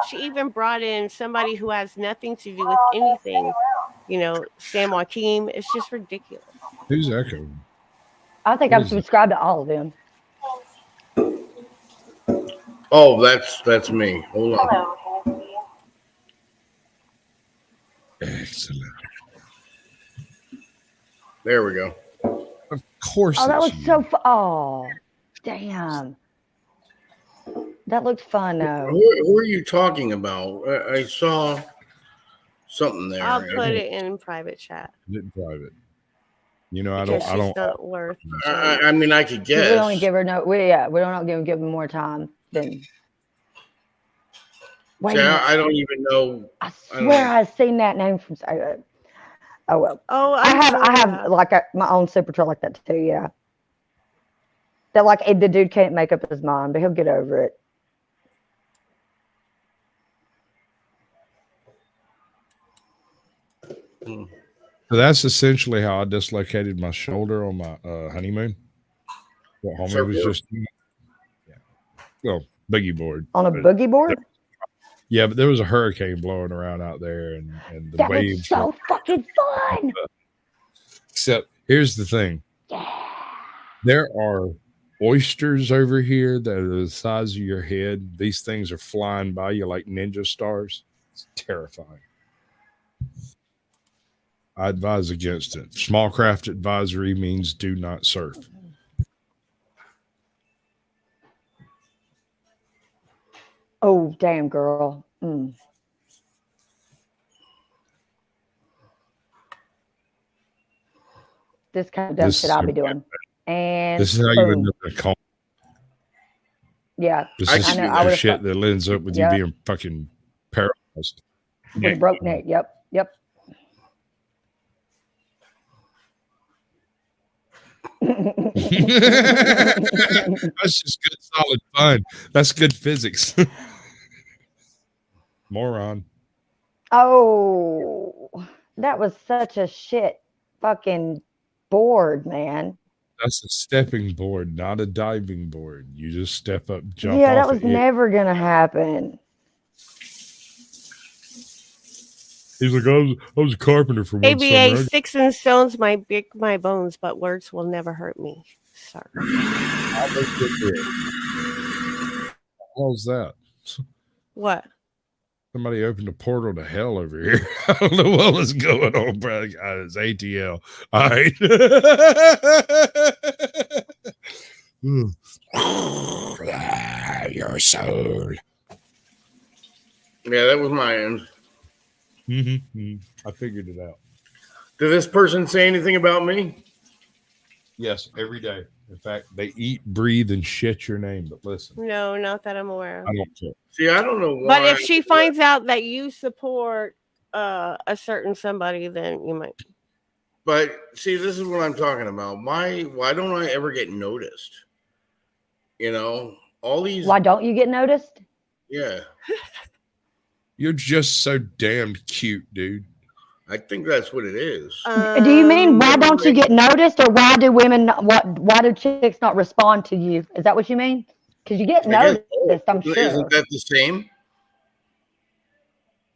D: She even brought in somebody who has nothing to do with anything. You know, Sam Joaquin. It's just ridiculous.
A: Who's Echo?
E: I think I'm subscribed to all of them.
H: Oh, that's me. Hold on.
A: Excellent.
H: There we go.
A: Of course.
E: Oh, that was so fun. Oh, damn. That looked fun, though.
H: Who are you talking about? I saw something there.
D: I'll put it in private chat.
A: In private. You know,
D: because
A: I don't.
D: Not worth.
H: I mean, I could guess.
E: We don't give her we don't give her more time than.
H: Wait. I don't even know.
E: I swear I've seen that name from. Oh well.
D: Oh,
E: I have like my own super troll like that too. Yeah. That like the dude can't make up his mind, but he'll get over it.
A: So that's essentially how I dislocated my shoulder on my honeymoon. What homie was just, well, boogie board.
E: On a boogie board?
A: Yeah, but there was a hurricane blowing around out there, and the waves.
E: Was so fucking fun.
A: Except here's the thing.
E: Yeah.
A: There are oysters over here that are the size of your head. These things are flying by you like ninja stars. It's terrifying. I advise against it. Small craft advisory means do not surf.
E: Oh, damn, girl. Mm. This kind of dumb shit I'll be doing. And
A: this is how you end up in a coma.
E: Yeah.
A: This is the shit that ends up with you being fucking paralyzed.
E: With a broke neck. Yep.
A: That's just good, solid fun. That's good physics. Moron.
E: Oh, that was such a shit fucking board, man.
A: That's a stepping board, not a diving board. You just step up, jump.
E: Yeah, that was never gonna happen.
A: He's like, I was a carpenter for one
D: ABA,
A: summer.
D: sticks and stones might break my bones, but words will never hurt me, sir.
A: hell's that?
J: What?
A: Somebody opened a portal to hell over here. I don't know what was going on, bro. It's ATL. All right. Your soul.
H: Yeah, that was my end.
A: I figured it out.
H: Did this person say anything about me?
A: Yes, every day. In fact, they eat, breathe, and shit your name. But listen,
J: No, not that I'm aware of.
A: I don't care.
H: See, I don't know why.
J: But if she finds out that you support a certain somebody, then you might.
H: But see, this is what I'm talking about. Why don't I ever get noticed? You know, all these.
E: Why don't you get noticed?
H: Yeah.
A: You're just so damned cute, dude.
H: I think that's what it is.
E: Do you mean why don't you get noticed, or why do women? Why do chicks not respond to you? Is that what you mean? Because you get noticed, I'm sure.
H: Isn't that the same?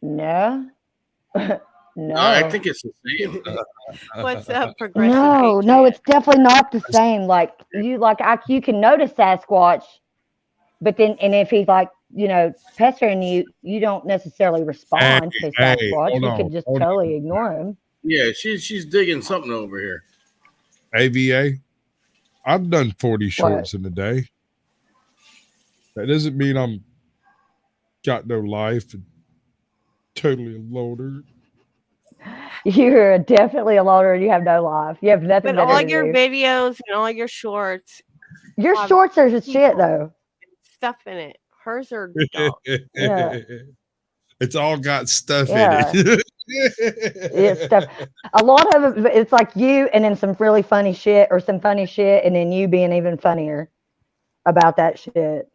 E: No. No.
H: I think it's the same.
J: What's up, progressive?
E: No, it's definitely not the same. Like you can notice Sasquatch, but then if he's like, pestering you, you don't necessarily respond to Sasquatch. You could just totally ignore him.
H: Yeah, she's digging something over here.
A: AVA, I've done 40 shorts in a day. That doesn't mean I'm got no life and totally loaded.
E: You're definitely a loader and you have no life. You have nothing.
J: But all your videos and all your shorts.
E: Your shorts are just shit though.
J: Stuff in it. Hers are dog.
E: Yeah.
A: It's all got stuff in
E: it. It's stuff. A lot of it, it's like you and then some really funny shit or some funny shit and then you being even funnier about that shit.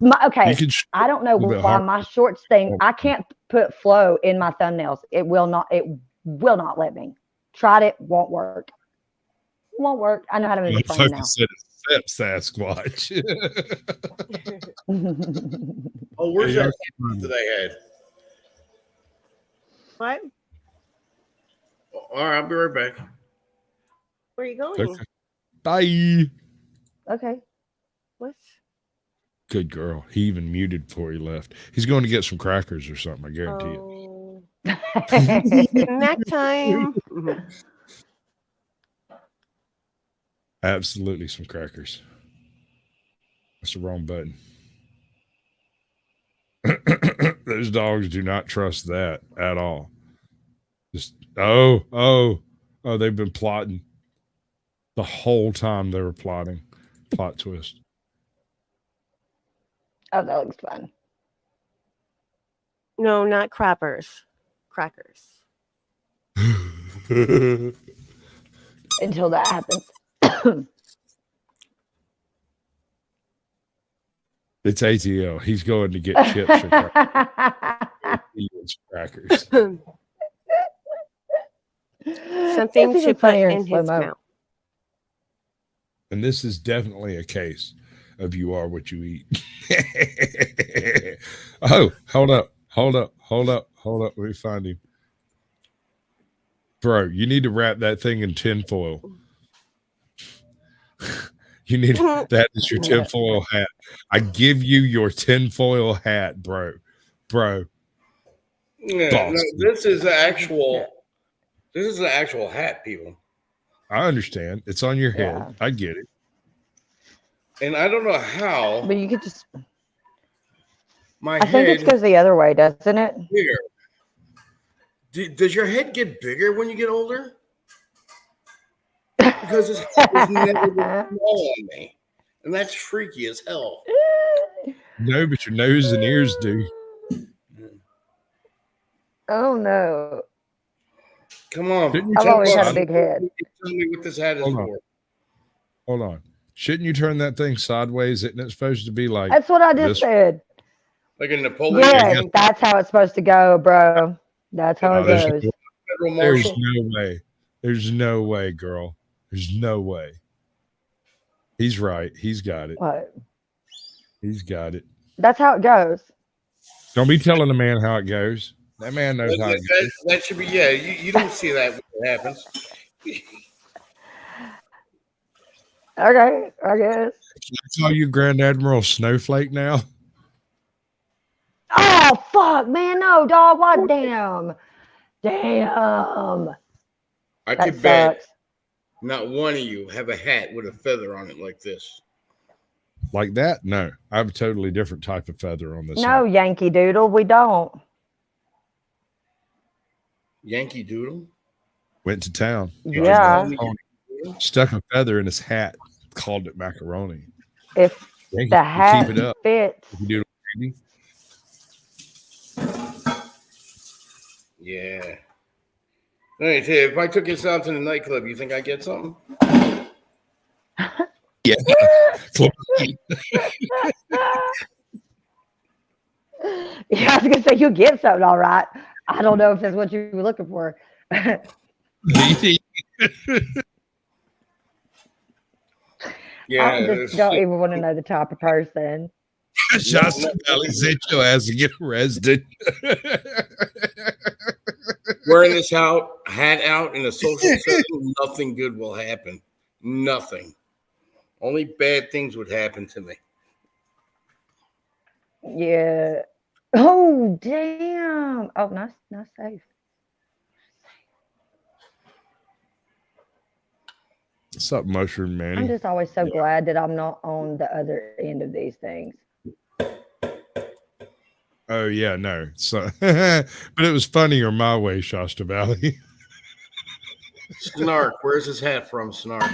E: I don't know why my shorts thing, I can't put flow in my thumbnails. It will not let me. Tried it, won't work. Won't work. I know how to make it funny now.
A: Except Sasquatch.
H: Oh, where's that that I had?
J: What?
H: All right, I'll be right back.
J: Where are you going?
A: Okay. Bye.
E: Okay.
J: What?
A: Good girl. He even muted before he left. He's going to get some crackers or something, I guarantee
J: it. Snack time.
A: Absolutely some crackers. That's the wrong button. Those dogs do not trust that at all. Just they've been plotting the whole time they were plotting. Plot twist.
E: Oh, that looks fun.
J: No, not crappers. Crackers.
E: Until that happens.
A: It's ATL. He's going to get chips or crackers.
J: Something to put in his mouth.
A: And this is definitely a case of you are what you eat. Oh, hold up. Let me find him. Bro, you need to wrap that thing in tinfoil. You need that is your tinfoil hat. I give you your tinfoil hat, bro.
H: Yeah, no, this is the actual hat, people.
A: I understand. It's on your head. Yeah. I get it.
H: And I don't know how.
E: But you could just.
H: I
E: think it goes the other way, doesn't it?
H: Bigger. Does your head get bigger when you get older? Because his head was never been small on me, and that's freaky as hell.
A: No, but your nose and ears do.
E: Oh no!
H: Come on!
E: I've always had a big head.
H: Tell me what this hat is for.
A: Hold on. Shouldn't you turn that thing sideways? Isn't it supposed to be like?
E: That's what I just said.
H: Like a Napoleon.
E: Yeah, that's how it's supposed to go, bro. That's how it goes.
A: There's no way. There's no way, girl. There's no way. He's right. He's got it.
E: What?
A: He's got it.
E: That's how it goes.
A: Don't be telling the man how it goes. That man knows how it goes.
H: That should be, yeah. You don't see that when it happens.
E: Okay, I guess.
A: Can I call you Grand Admiral Snowflake now?
E: Oh fuck, man, no, dog. What? Damn.
H: I
E: That
H: could bet
E: sucks.
H: not one of you have a hat with a feather on it like this.
A: Like that? No, I have a totally different type of feather on this.
E: No,
A: hat.
E: Yankee Doodle, we don't.
H: Yankee Doodle?
A: Went to town.
E: Yeah.
A: Stuck a feather in his hat. Called it macaroni.
E: If
A: Yankee,
E: the hat
A: keep it up.
E: fits.
A: You do it, baby.
H: Yeah. Hey, if I took this out to the nightclub, you think I get something?
A: Yeah.
E: Yeah, I was gonna say you get something, all right. I don't know if that's what you were looking for.
H: Yeah,
E: I just don't even want to know the type of person.
A: Shasta Valley said your ass to get arrested.
H: Wearing this hat out in a social setting, nothing good will happen. Nothing. Only bad things would happen to me.
E: Yeah. Oh damn. Oh, nice safe.
A: What's up, Mushroom Manny?
E: I'm just always so glad that I'm not on the other end of these things.
A: Oh yeah, no. So, but it was funnier my way, Shasta Valley.
H: Snark, where's his hat from, Snark?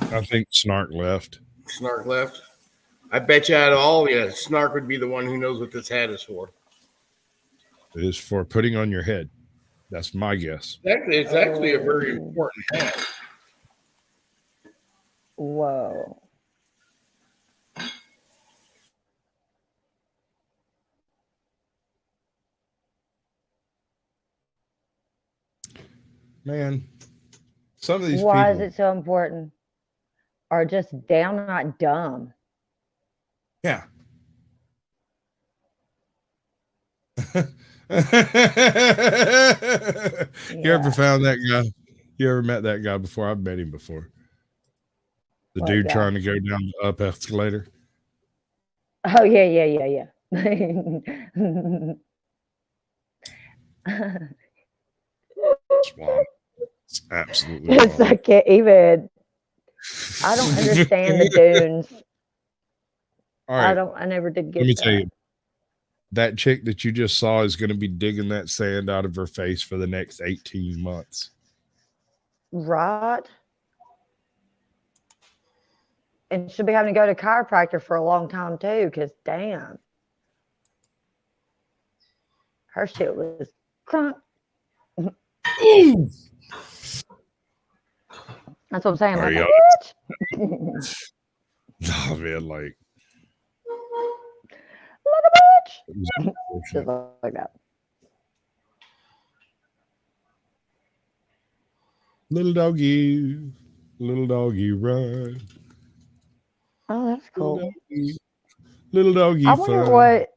A: I think Snark left.
H: Snark left? I bet you out of all of you, Snark would be the one who knows what this hat is for.
A: It is for putting on your head. That's my guess.
H: It's actually a very important hat.
E: Whoa.
A: Man, some of these
E: Why
A: people.
E: is it so important? Are just downright dumb.
A: Yeah. You ever found that guy? You ever met that guy before? I've met him before. The
E: What
A: dude
E: guy?
A: trying to go down the up escalator.
E: Oh yeah.
A: It's wild. It's absolutely
E: It's
A: wild.
E: I can't even. I don't understand the dunes.
A: All right.
E: I never did get
A: Let me
E: that.
A: tell you. That chick that you just saw is going to be digging that sand out of her face for the next 18 months.
E: Right. And she'll be having to go to chiropractor for a long time too, because damn. Her shit was crunk.
A: Ooh.
E: That's what I'm saying.
A: Are
E: Like,
A: y'all-
E: bitch.
A: Oh man, like
E: Little bitch. Just like that.
A: little doggy, run.
E: Oh, that's cool.
A: Little doggy
E: I wonder
A: fun.
E: what,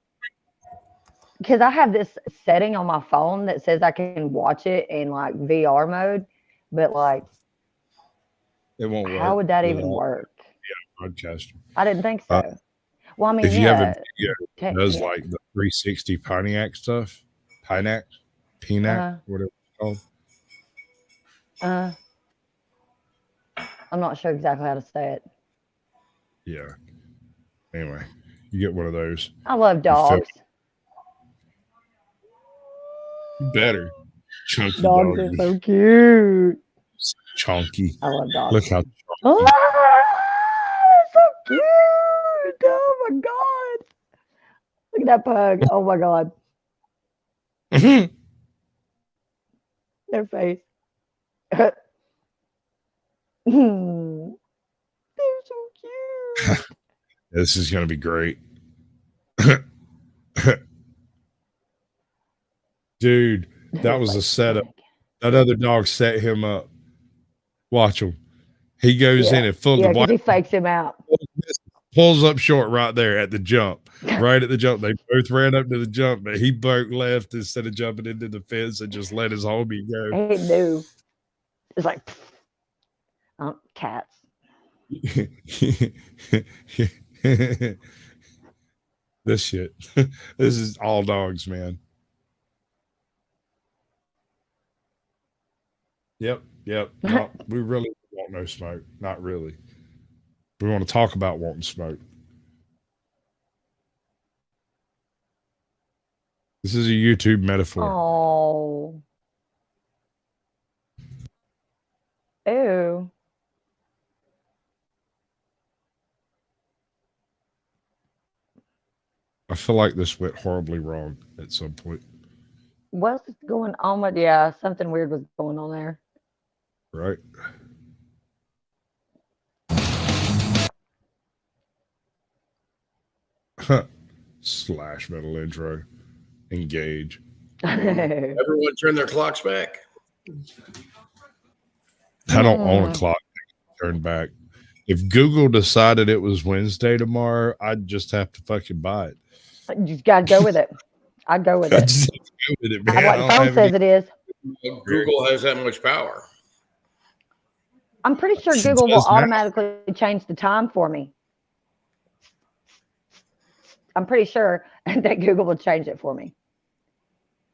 E: because I have this setting on my phone that says I can watch it in like VR mode, but like,
A: It won't work.
E: how would that even work?
A: Yeah, broadcaster.
E: I didn't think so. Well, I mean,
A: If you have a
E: yeah,
A: video that does like the 360 Pontiac stuff, Pinac, whatever it's called.
E: I'm not sure exactly how to say it.
A: Yeah. Anyway, you get one of those.
E: I love dogs.
A: You better. Chunky
E: Dogs
A: doggy.
E: are so cute.
A: Chunky.
E: I love dogs.
A: Look how chunky.
E: Oh, so cute. Oh my god. Look at that pug. Oh my god. Their face. They're so cute.
A: This is going to be great. Dude, that was a setup. That other dog set him up. Watch him. He goes in and
E: because he fakes him out.
A: Pulls up short right there at the jump. Right at the jump. They both ran up to the jump, but he broke left instead of jumping into the fence and just let his homie go.
E: He knew. It's like cats.
A: This shit. This is all dogs, man. Yep. No, we really want no smoke. Not really. We want to talk about wanting smoke. This is a YouTube metaphor.
E: Oh. Ew.
A: I feel like this went horribly wrong at some point.
E: What's going on with, yeah, something weird was going on there.
A: Right. Slash metal intro. Engage.
H: Everyone turn their clocks back.
A: I don't own a clock. Turn back. If Google decided it was Wednesday tomorrow, I'd just have to fucking buy it.
E: You just gotta go with it. I'd go with
A: I
E: it.
A: just have to go with it, man.
E: What the phone says it is.
H: Google has that much power.
E: I'm pretty sure Google will automatically change the time for me. I'm pretty sure that Google will change it for me.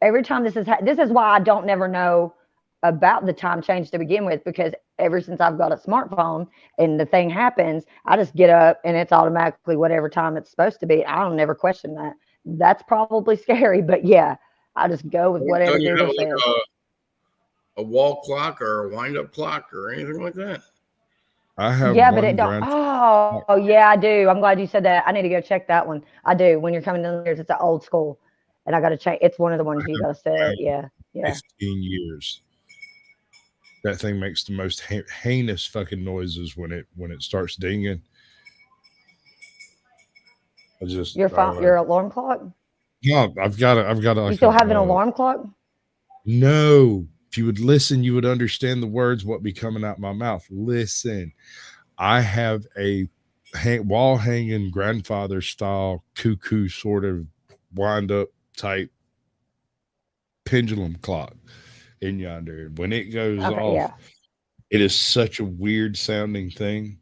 E: Every time this is why I don't never know about the time change to begin with, because ever since I've got a smartphone and the thing happens, I just get up and it's automatically whatever time it's supposed to be. I don't never question that. That's probably scary, but yeah, I just go with whatever Google says.
H: A wall clock or a wind-up clock or anything like that?
A: I have
E: but it don't. Oh, yeah, I do. I'm glad you said that. I need to go check that one. I do. When you're coming downstairs, it's an old school, and I got to check. It's one of the ones you got to set. Yeah.
A: 15 years. That thing makes the most heinous fucking noises when it starts dinging.
E: Your alarm clock?
A: No, I've got
E: you still have an alarm clock?
A: No. If you would listen, you would understand the words what be coming out my mouth. Listen, I have a wall hanging grandfather style cuckoo sort of wind up type pendulum clock in yonder. When it goes off, it is such a weird sounding thing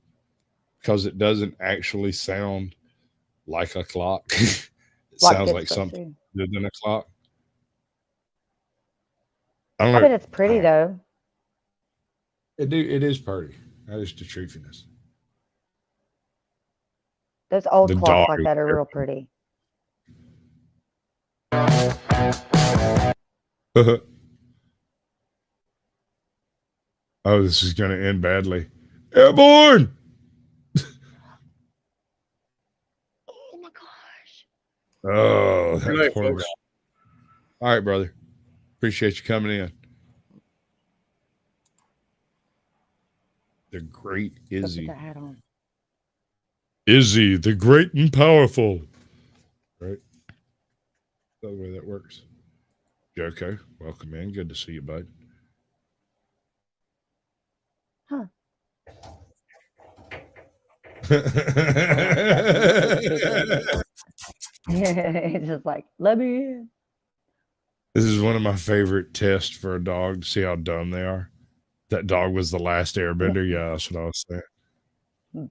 A: because it doesn't actually sound like a clock. It sounds like something other than a clock. I
E: bet it's pretty though.
A: It is pretty. That is the truthiness.
E: Those old clocks like that are real pretty.
A: Oh, this is going to end badly. Airborne!
E: Oh my gosh.
A: Oh, that's horrible. All right, brother. Appreciate you coming in. The great Izzy. Izzy, the great and powerful. Right? That's the way that works. Joko, welcome in. Good to see you, bud.
E: Huh. It's just like, let me in.
A: This is one of my favorite tests for a dog to see how dumb they are. That dog was the last airbender. Yeah, that's what I was saying.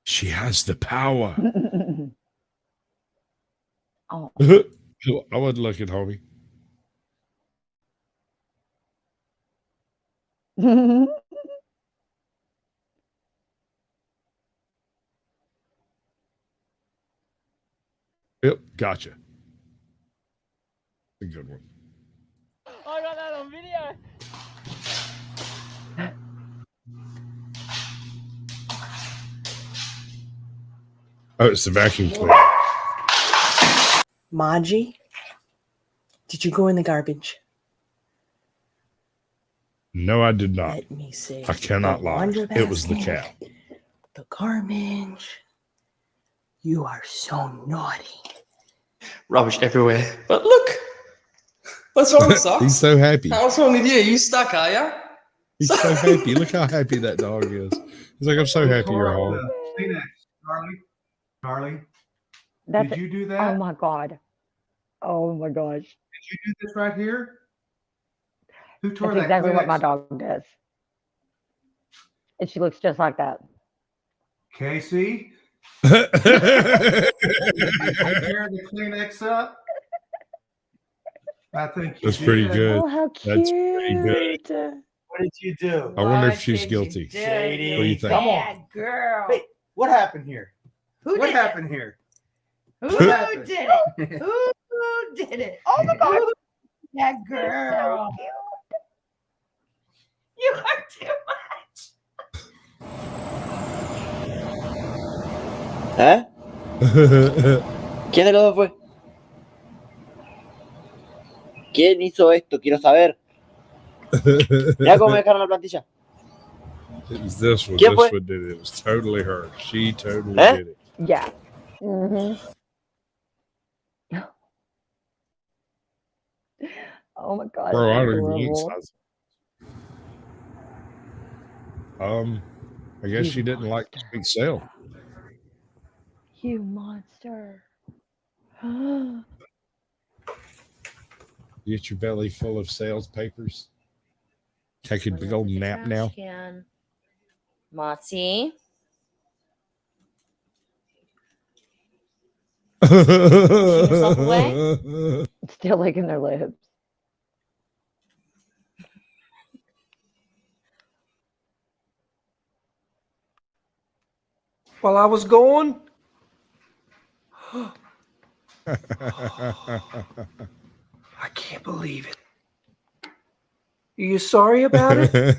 A: She has the power.
E: Oh.
A: I wasn't looking, homie. Yep, gotcha. A good one.
K: I got that on video.
A: Oh, it's the vacuum cleaner.
L: Maji, did you go in the garbage?
A: No, I did not.
L: Let me see.
A: I cannot lie. It was the cat.
L: The garbage. You are so naughty.
M: Rubbish everywhere. But look. What's wrong, Socks?
A: He's so happy.
M: What's wrong with you? You stuck, are you?
A: He's so happy. Look how happy that dog is. He's like, I'm so happy you're home.
N: Charlie,
E: did
N: you do that?
E: Oh my God. Oh my gosh.
N: Did you do this right here? Who tore
E: That's
N: that
E: exactly what
N: Kleenex
E: my
N: up?
E: dog does. And she looks just like that.
N: Casey? Did you tear the Kleenex up? I think you
A: That's pretty
N: did.
A: good.
E: Oh, how cute.
A: That's pretty good.
N: What did you do?
A: I wonder if
L: What
A: she's
L: did
A: guilty.
L: you do,
N: Shady.
A: What do you think?
N: Come on.
L: bad girl?
N: Hey, what happened here?
L: Who
N: What
L: did
N: happened here?
L: Who
N: What happened?
L: did it? Who did it?
E: Oh my God.
L: That girl. You are too much.
O: ¿Eh? ¿Quién de los dos fue? ¿Quién hizo esto? Quiero saber. Mira cómo me dejaron la plantilla.
A: It was this one.
O: ¿Quién
A: This
O: fue?
A: one did it. It was totally her. She totally
O: ¿Eh?
A: did it.
E: Yeah. Mm-hmm. Oh my God.
A: Bro, I
E: It's
A: don't even eat
E: adorable.
A: size. I guess
E: You
A: she didn't like to speak sale.
E: You monster.
A: You get your belly full of sales papers. Take a big old nap now.
P: Motzi.
E: yourself away? Still licking their lips.
N: While I was gone? I can't believe it. Are you sorry about it?
E: That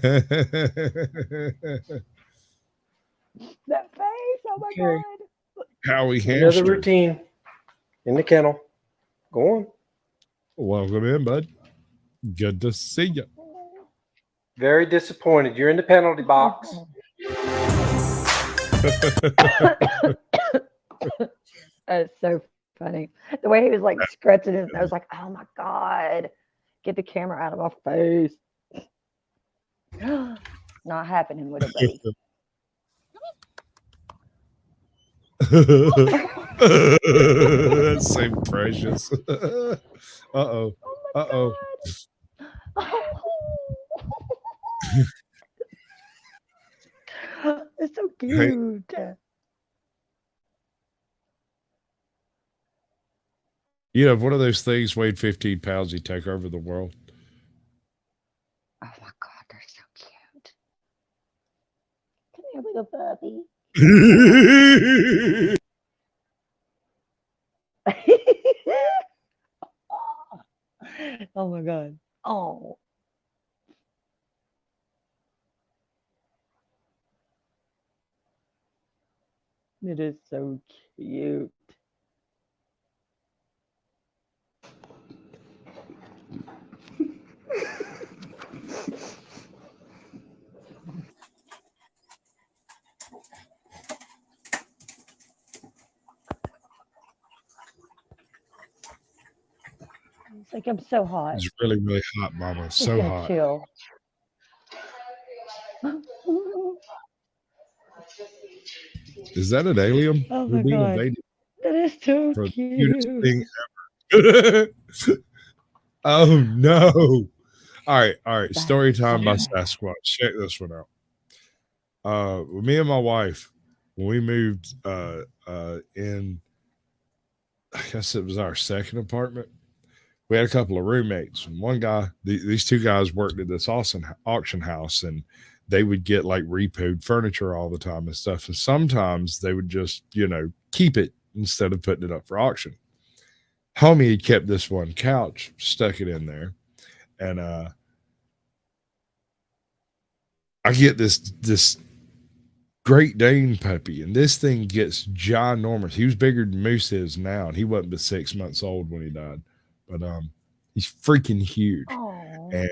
E: face. Oh my
N: Okay.
E: God.
A: Howie
N: Another
A: hamster.
N: routine in the kennel. Go on.
A: Welcome in, bud. Good to see you.
N: Very disappointed. You're in the penalty box.
E: That's so funny. The way he was like scratching his nose, like, oh my God, get the camera out of my face. Not happening with it, buddy.
A: That's so precious. Uh-oh. Uh-oh.
E: It's so cute.
A: You know, if one of those things weighed 15 pounds, he'd take over the world.
E: Oh my God, they're so cute. Come here, little puppy. Oh my God. Oh. It is so cute. It's like, I'm so hot.
A: It's really, really hot, Mama.
E: Just
A: So
E: gonna
A: hot.
E: chill.
A: Is that an alien?
E: Oh
A: We're
E: my
A: being
E: God.
A: invaded
E: That is so
A: for the cutest
E: cute.
A: thing ever. Oh no. All right. Story time by Sasquatch. Check this one out. Me and my wife, when we moved in, I guess it was our second apartment, we had a couple of roommates. And one guy, these two guys worked at this auction house, and they would get like repoed furniture all the time and stuff. And sometimes they would just, keep it instead of putting it up for auction. Homie had kept this one couch, stuck it in there, and I get this Great Dane puppy, and this thing gets ginormous. He was bigger than Moose is now, and he wasn't but 6 months old when he died. But he's freaking huge.
E: Aww.
A: And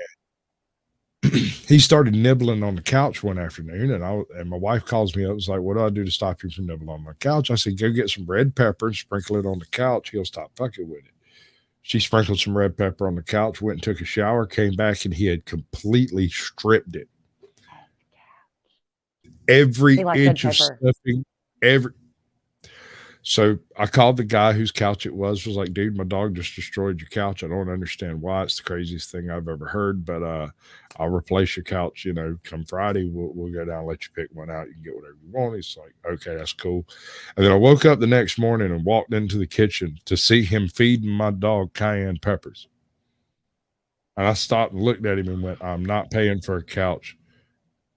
A: he started nibbling on the couch one afternoon, and my wife calls me up. Was like, "What do I do to stop you from nibbling on my couch?" I said, "Go get some red pepper and sprinkle it on the couch. He'll stop fucking with it." She sprinkled some red pepper on the couch, went and took a shower, came back, and he had completely stripped it. Every inch of stuffing, So I called the guy whose couch it was like, dude, my dog just destroyed your couch. I don't understand why. It's the craziest thing I've ever heard, but I'll replace your couch, come Friday. We'll go down and let you pick one out. You can get whatever you want. He's like, okay, that's cool. And then I woke up the next morning and walked into the kitchen to see him feeding my dog cayenne peppers. And I stopped and looked at him and went, I'm not paying for a couch.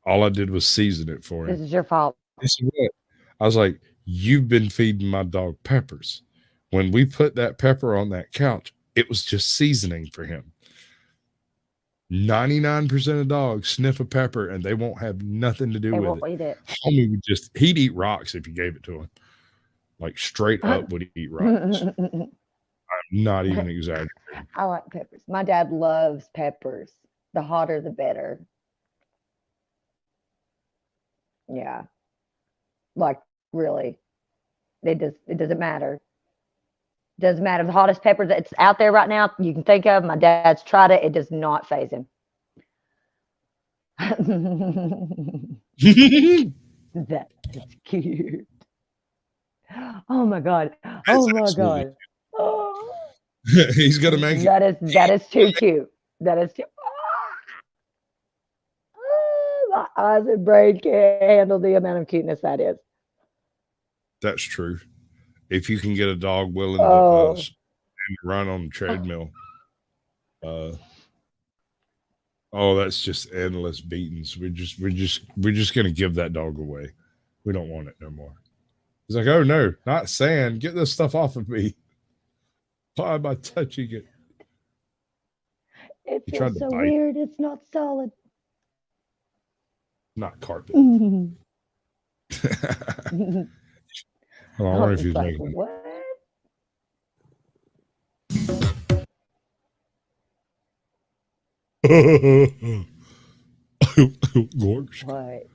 A: All I did was season it for him.
E: This is your fault.
A: This is what I was like, you've been feeding my dog peppers. When we put that pepper on that couch, it was just seasoning for him. 99% of dogs sniff a pepper and they won't have nothing to do with it.
E: Eat it.
A: Homie would he'd eat rocks if you gave it to him. Like straight up would eat rocks. I'm not even exaggerating.
E: I like peppers. My dad loves peppers. The hotter, the better. Yeah. Like, really. It doesn't matter. Doesn't matter. The hottest pepper that's out there right now you can think of. My dad's tried it. It does not faze him. That is cute. Oh my God. Oh my God. Oh.
A: He's gonna make it.
E: That is too cute. That is too. Oh, my eyes and brain can't handle the amount of cuteness that is.
A: That's true. If you can get a dog willing to run on the treadmill, that's just endless beatings. We're just gonna give that dog away. We don't want it no more. He's like, oh no, not sand. Get this stuff off of me. Why am I touching it?
E: It feels so weird. It's not solid.
A: Not carpet. I wonder if he's
E: like,
A: making
E: what?
A: Gorge.
E: What?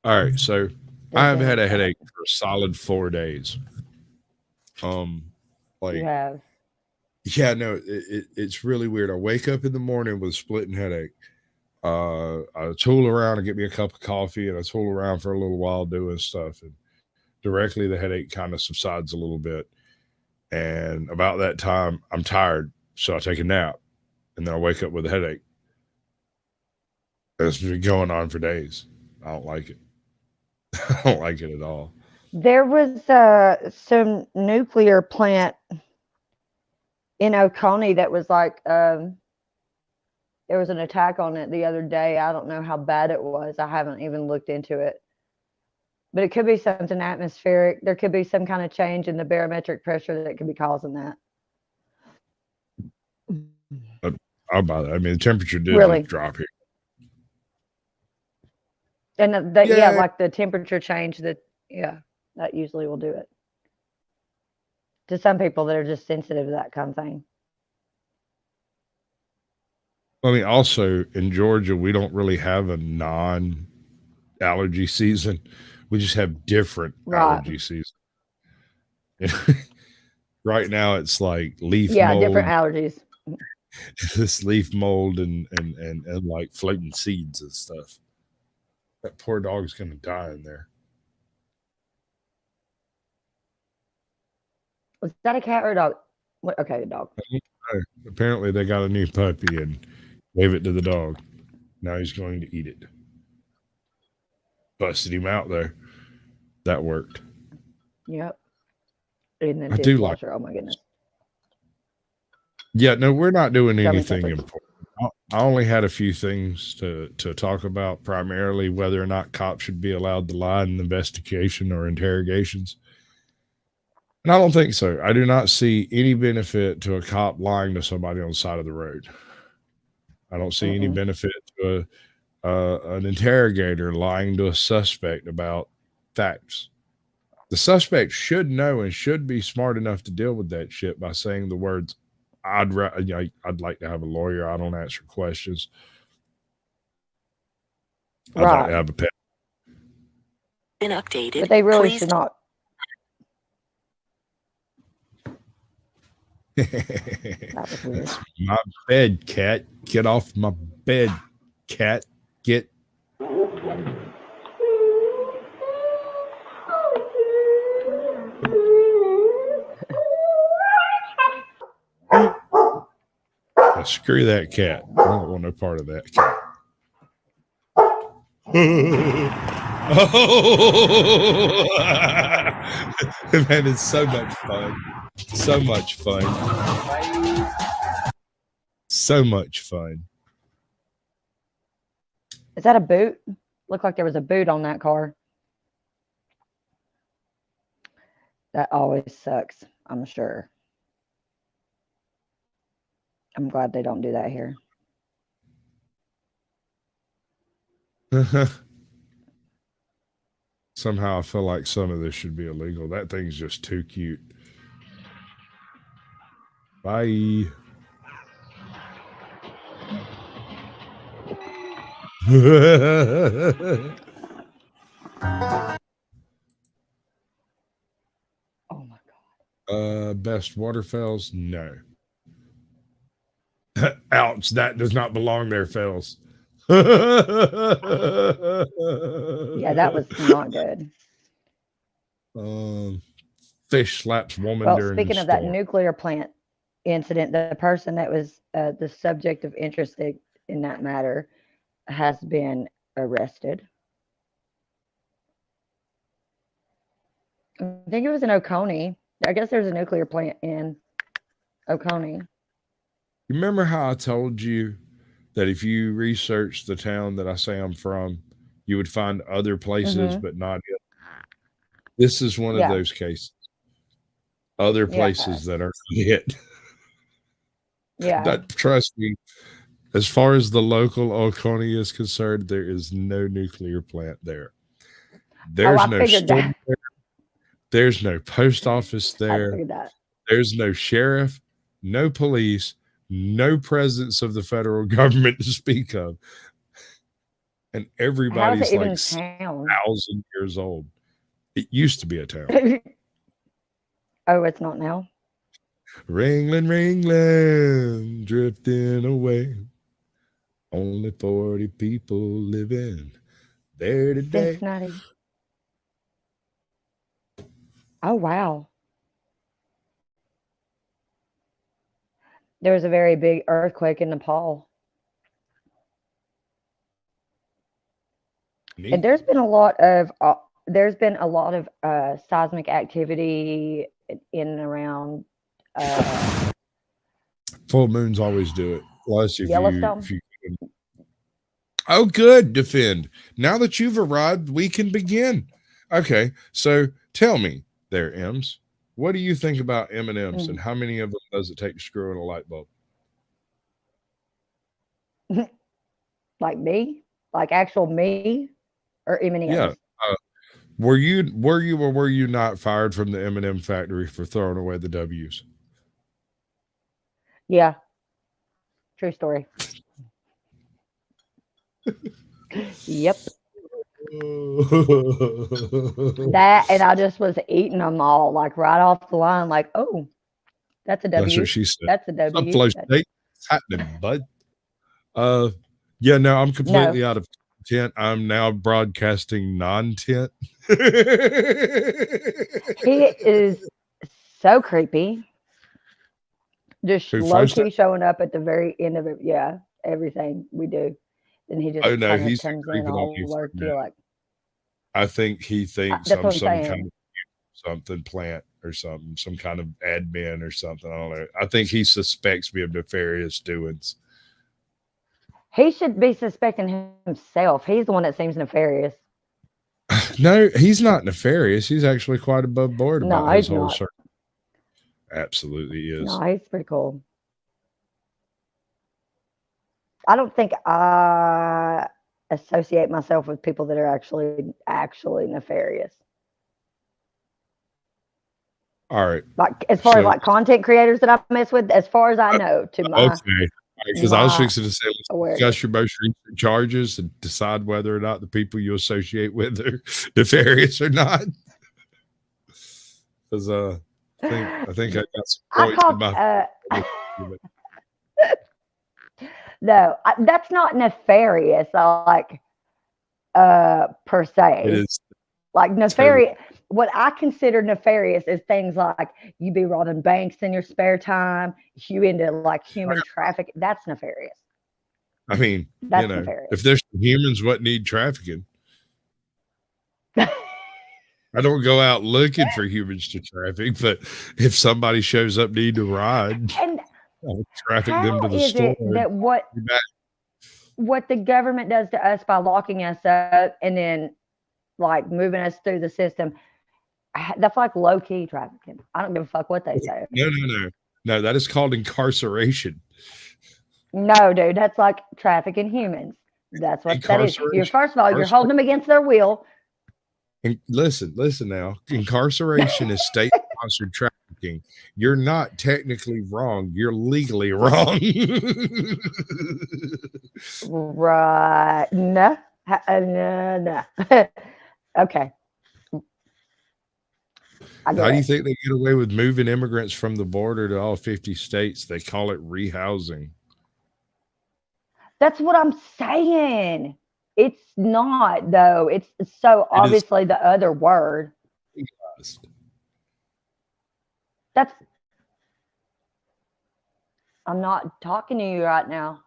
A: All right, so I've had a headache for a solid 4 days.
E: You have.
A: Yeah, no, it's really weird. I wake up in the morning with a splitting headache. I tool around and get me a cup of coffee, and I tool around for a little while doing stuff, and directly the headache kind of subsides a little bit. And about that time, I'm tired, so I take a nap, and then I wake up with a headache. It's been going on for days. I don't like it. I don't like it at all.
E: There was some nuclear plant in Oconee that was like, there was an attack on it the other day. I don't know how bad it was. I haven't even looked into it. But it could be something atmospheric. There could be some kind of change in the barometric pressure that could be causing that.
A: I'll buy that. I mean, the temperature did
E: Really?
A: drop here.
E: And like the temperature change that usually will do it. To some people that are just sensitive to that kind of thing.
A: I mean, also in Georgia, we don't really have a non-allergy season. We just have different allergy seasons. Right now, it's like leaf mold.
E: Yeah, different allergies.
A: This leaf mold and like floating seeds and stuff. That poor dog is going to die in there.
E: Was that a cat or a dog? What? Okay, a dog.
A: Apparently, they got a new puppy and gave it to the dog. Now he's going to eat it. Busted him out there. That worked.
E: Yep. And then
A: I do like.
E: Oh my goodness.
A: Yeah, no, we're not doing anything important. I only had a few things to talk about, primarily whether or not cops should be allowed to lie in investigation or interrogations. And I don't think so. I do not see any benefit to a cop lying to somebody on the side of the road. I don't see any benefit to an interrogator lying to a suspect about facts. The suspect should know and should be smart enough to deal with that shit by saying the words, I'd like to have a lawyer. I don't answer questions. I'd like to have a pet.
P: Been updated.
E: But they really should not. That was weird.
A: My bed, cat. Get off my bed, cat. Get. screw that cat. I don't want no part of that cat. Oh, man, it's so much fun. So much fun. So much fun.
E: Is that a boot? Looked like there was a boot on that car. That always sucks, I'm sure. I'm glad they don't do that here.
A: Somehow I feel like some of this should be illegal. That thing's just too cute. Bye.
E: Oh my God.
A: Best waterfalls? No. Ouch, that does not belong there, Fells.
E: Yeah, that was not good.
A: Fish slaps woman
E: Well,
A: during
E: speaking of
A: storm.
E: that nuclear plant incident, the person that was the subject of interest in that matter has been arrested. I think it was in Oconee. I guess there's a nuclear plant in Oconee.
A: Remember how I told you that if you research the town that I say I'm from, you would find other places, but not it? This is one of those cases. Other places that are it.
E: Yeah.
A: Trust me, as far as the local Oconee is concerned, there is no nuclear plant there. There's no store there. There's no post office there. There's no sheriff, no police, no presence of the federal government to speak of. And everybody's like 1,000 years old. It used to be a town.
E: Oh, it's not now?
A: Ringling, ringling, drifting away. Only 40 people living there today.
E: Cincinnati. Oh, wow. There was a very big earthquake in Nepal.
A: Neat.
E: And there's been a lot of seismic activity in and around
A: full moons always do it. Plus,
E: Yellowstone.
A: Oh, good. Defend. Now that you've arrived, we can begin. Okay, so tell me there, Ems, what do you think about M&Ms and how many of them does it take to screw in a light bulb?
E: Like me? Like actual me? Or M&Ms?
A: Yeah. Were you or were you not fired from the M&M factory for throwing away the W's?
E: Yeah. True story. Yep. That, and I just was eating them all like right off the line, like, oh, that's a W.
A: That's what she said.
E: That's a W.
A: What's happening, bud? Yeah, no, I'm completely out of content. I'm now broadcasting non-tent.
E: He is so creepy. Just low-key showing up at the very end of it. Yeah, everything we do. Then he just
A: he's
E: comes in all lurky like.
A: I think he thinks I'm some kind of something plant or something, some kind of admin or something. I don't know. I think he suspects me of nefarious doings.
E: He should be suspecting himself. He's the one that seems nefarious.
A: No, he's not nefarious. He's actually quite above board about his whole circle. Absolutely is.
E: No, he's pretty cool. I don't think I associate myself with people that are actually nefarious.
A: All right.
E: Like as far as like content creators that I mess with, as far as I know, to my
A: because I was fixing to say, let's discuss your most recent charges and decide whether or not the people you associate with are nefarious or not. Because I think I got some points in my.
E: No, that's not nefarious. Like, per se,
A: it is
E: like nefarious. what I consider nefarious is things like you be robbing banks in your spare time, you into like human traffic. That's nefarious.
A: I mean,
E: That's nefarious.
A: if there's humans, what need trafficking? I don't go out looking for humans to traffic, but if somebody shows up needing to ride,
E: and
A: I'll traffic them to the store.
E: It that what the government does to us by locking us up and then like moving us through the system, that's like low key trafficking. I don't give a fuck what they say.
A: No, that is called incarceration.
E: No, dude, that's like trafficking humans. That's what that is. You're first of all, you're holding them against their will.
A: And listen now. Incarceration is state-sponsored trafficking. You're not technically wrong. You're legally wrong.
E: Right? No. Okay.
A: How do you think they get away with moving immigrants from the border to all 50 states? They call it rehousing.
E: That's what I'm saying. It's not, though. It's so obviously the other word. I'm not talking to you right now.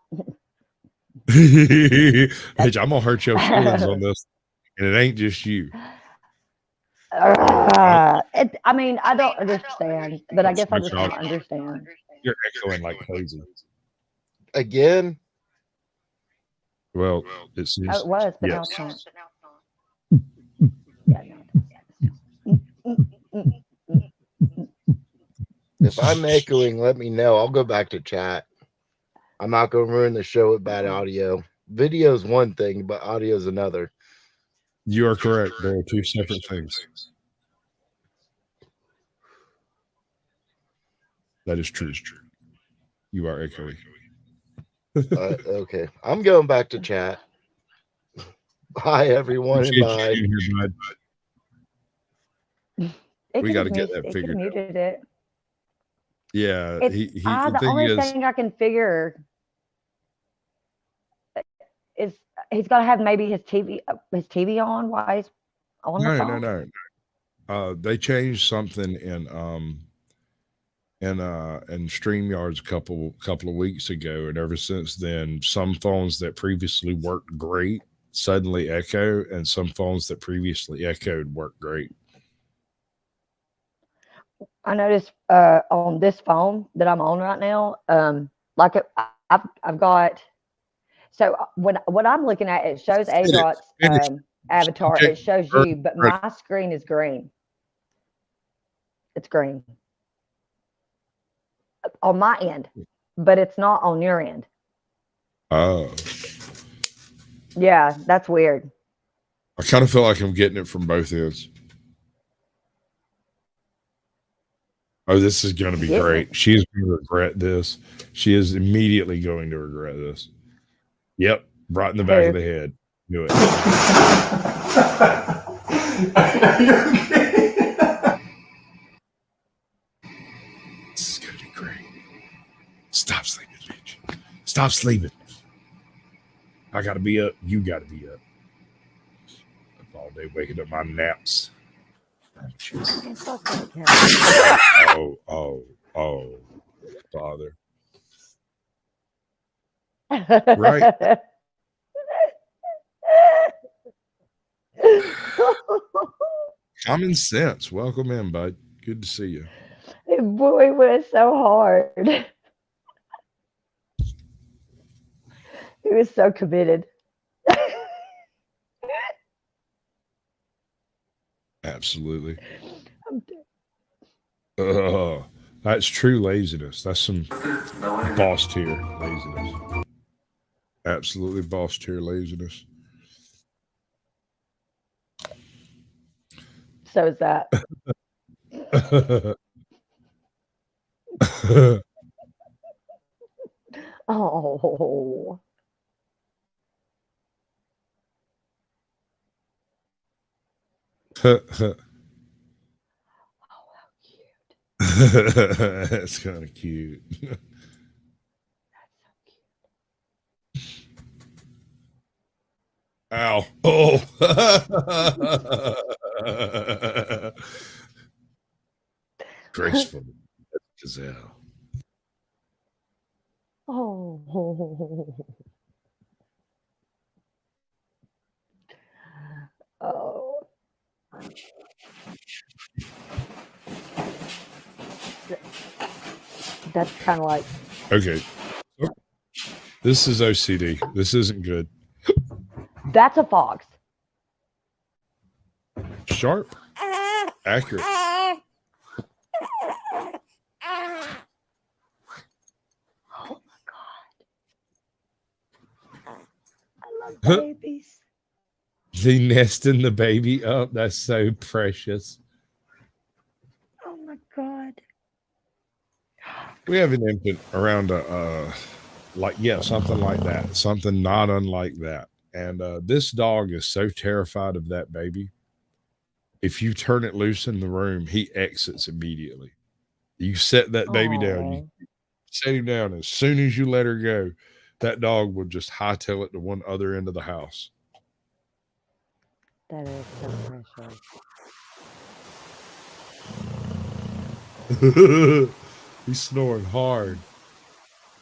A: Bitch, I'm gonna hurt your feelings on this, and it ain't just you.
E: I mean, I don't understand, but I guess I just don't understand.
A: You're echoing like crazy.
Q: Again?
A: Well, it seems.
E: Oh, it was, but
A: yes.
E: now it's not.
Q: If I'm echoing, let me know. I'll go back to chat. I'm not going to ruin the show with bad audio. Video is one thing, but audio is another.
A: You are correct. There are two separate things. That is true. You are echoing.
Q: Okay. I'm going back to chat. Bye, everyone. And bye.
A: We got to get that figured out.
E: Muted it.
A: Yeah.
E: The only thing I can figure is he's got to have maybe his TV on while he's on the phone.
A: No. They changed something in StreamYards a couple of weeks ago, and ever since then, some phones that previously worked great suddenly echo, and some phones that previously echoed work great.
E: I noticed on this phone that I'm on right now, like I've got. So what I'm looking at, it shows ADOT's avatar. It shows you, but my screen is green. It's green on my end, but it's not on your end.
A: Oh.
E: Yeah, that's weird.
A: I kind of feel like I'm getting it from both ends. Oh, this is going to be great. She's going to regret this. She is immediately going to regret this. Yep. Right in the back of the head. Do it. This is going to be great. Stop sleeping, bitch. Stop sleeping. I got to be up. You got to be up. All day waking up my naps. Oh, Father. Right. Common sense. Welcome in, bud. Good to see you.
E: Boy, it was so hard. He was so committed.
A: Absolutely. That's true laziness. That's some boss tier laziness. Absolutely boss tier laziness.
E: So is that. Oh.
A: That's kind of cute. Ow. Oh. Graceful gazelle.
E: Oh. Oh. That's kind of like.
A: Okay. This is OCD. This isn't good.
E: That's a fox.
A: Sharp. Accurate.
E: Oh my God. I love babies.
A: The nesting the baby up. That's so precious.
E: Oh my God.
A: We have an infant around something like that. Something not unlike that. And this dog is so terrified of that baby. If you turn it loose in the room, he exits immediately. You set that baby down, you set him down. As soon as you let her go, that dog will just hightail it to one other end of the house.
E: That is so
A: precious. He's snoring hard.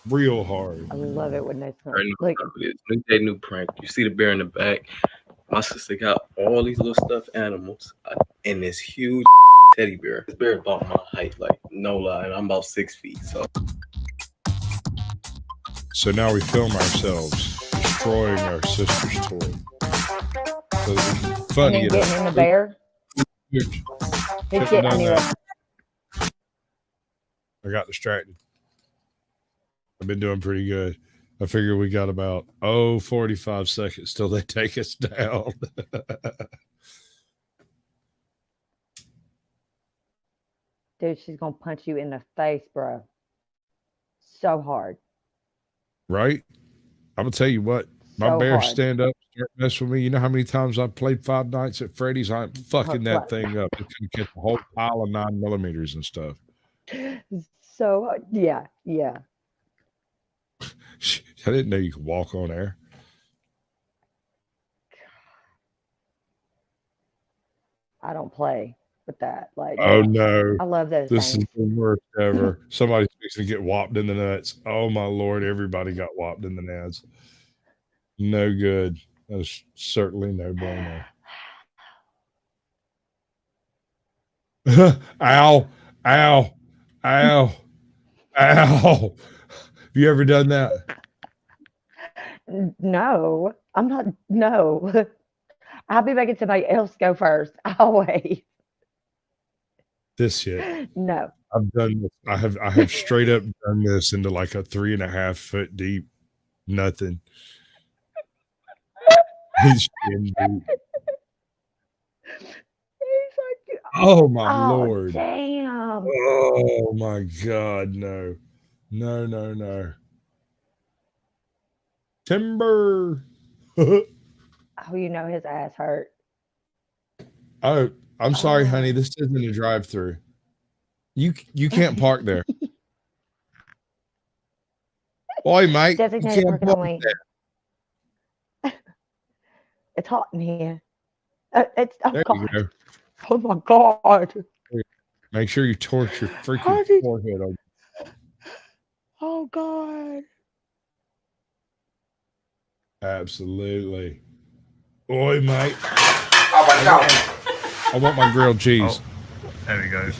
A: Real hard.
E: I love it when they snore.
M: New prank. You see the bear in the back. My sister got all these little stuffed animals and this huge teddy bear. This bear is about my height, like no lie, and I'm about 6 feet.
A: So now we film ourselves destroying our sister's toy. So funny.
E: And then getting in the bear. He's getting in it.
A: I got distracted. I've been doing pretty good. I figure we got about 45 seconds till they take us down.
E: Dude, she's gonna punch you in the face, bro. So hard.
A: Right? I'm gonna tell you what. My bear stand up, start messing with me. You know how many times I've played Five Nights at Freddy's? I'm fucking that thing up. It's gonna catch a whole pile of 9mm and stuff.
E: So yeah.
A: I didn't know you could walk on air.
E: I don't play with that. Like,
A: oh no,
E: I love those.
A: This things. Is the worst ever. Somebody's fixing to get whopped in the nuts. Oh my Lord, everybody got whopped in the nuts. No good. That's certainly no bueno. Ow, ow, ow, ow. Have you ever done that?
E: No, I'm not. No, I'll be making somebody else go first. I'll wait.
A: This shit.
E: No.
A: I've done this. I have straight up done this into like a 3.5 foot deep. Nothing. He's deep. Oh my Lord.
E: Damn.
A: Oh my God. No. No. Timber.
E: Oh, you know his ass hurt.
A: Oh, I'm sorry, honey. This isn't a drive-through. You can't park there. Boy, Mike, you can't park there.
E: It's hot in here. It's
A: there you go.
E: Oh my God.
A: Make sure you torch your freaking forehead on.
E: Oh God.
A: Absolutely. Boy, Mike. I want my grilled cheese.
R: Oh, there he goes.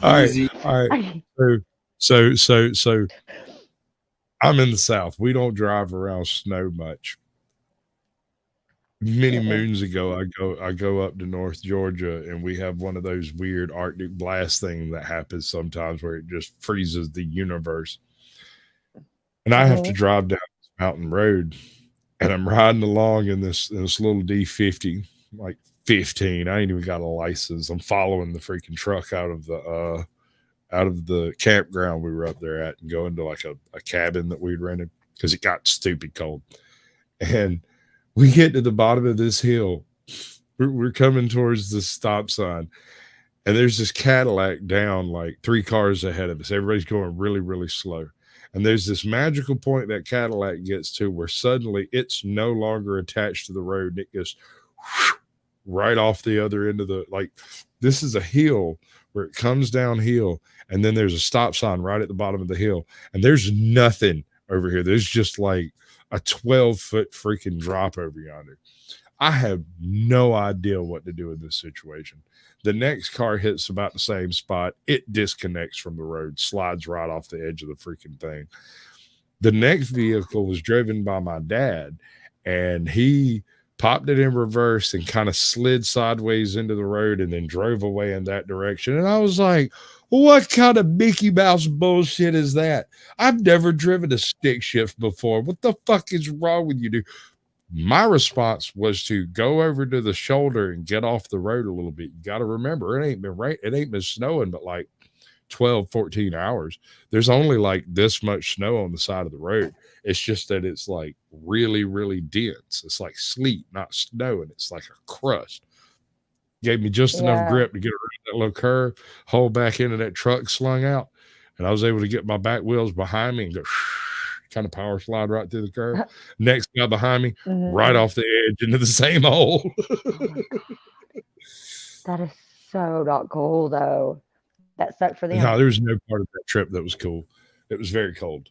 A: All right. So I'm in the South. We don't drive around snow much. Many moons ago, I go up to North Georgia, and we have one of those weird Arctic blast things that happens sometimes where it just freezes the universe. And I have to drive down this mountain road, and I'm riding along in this little D50, like 15. I ain't even got a license. I'm following the freaking truck out of the campground we were up there at and going to like a cabin that we'd rented because it got stupid cold. And we get to the bottom of this hill. We're coming towards the stop sign, and there's this Cadillac down like 3 cars ahead of us. Everybody's going really, really slow. And there's this magical point that Cadillac gets to where suddenly it's no longer attached to the road. It goes right off the other end of the, like, this is a hill where it comes downhill, and then there's a stop sign right at the bottom of the hill, and there's nothing over here. There's just like a 12-foot freaking drop over yonder. I have no idea what to do in this situation. The next car hits about the same spot. It disconnects from the road, slides right off the edge of the freaking thing. The next vehicle was driven by my dad, and he popped it in reverse and kind of slid sideways into the road and then drove away in that direction. And I was like, what kind of Mickey Mouse bullshit is that? I've never driven a stick shift before. What the fuck is wrong with you, dude? My response was to go over to the shoulder and get off the road a little bit. You got to remember, it ain't been rain, it ain't been snowing, but like 12, 14 hours. There's only like this much snow on the side of the road. It's just that it's like really, really dense. It's like sleet, not snow, and it's like a crust. Gave me just enough grip to get around that little curve, hold back into that truck slung out, and I was able to get my back wheels behind me and go kind of power slide right through the curve. Next guy behind me, right off the edge into the same hole.
E: Oh that is so not cool, though. That sucked for them.
A: No, there was no part of that trip that was cool. It was very cold.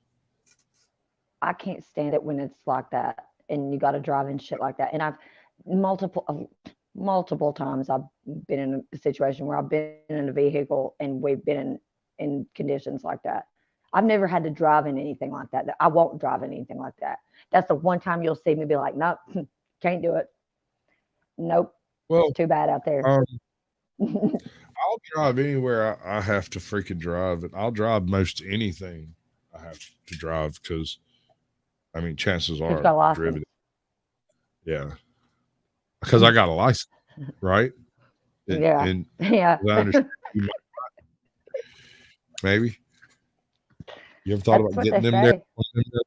E: I can't stand it when it's like that and you got to drive in shit like that. And I've multiple times I've been in a situation where I've been in a vehicle and we've been in conditions like that. I've never had to drive in anything like that. I won't drive in anything like that. That's the one time you'll see me be like, nope, can't do it. Nope.
A: Well,
E: it's too bad out there.
A: I'll drive anywhere I have to freaking drive. And I'll drive most anything I have to drive because, I mean, chances are I've driven it. Yeah. Because I got a license, right? And
E: yeah.
A: I understand you might maybe. You ever thought about getting them there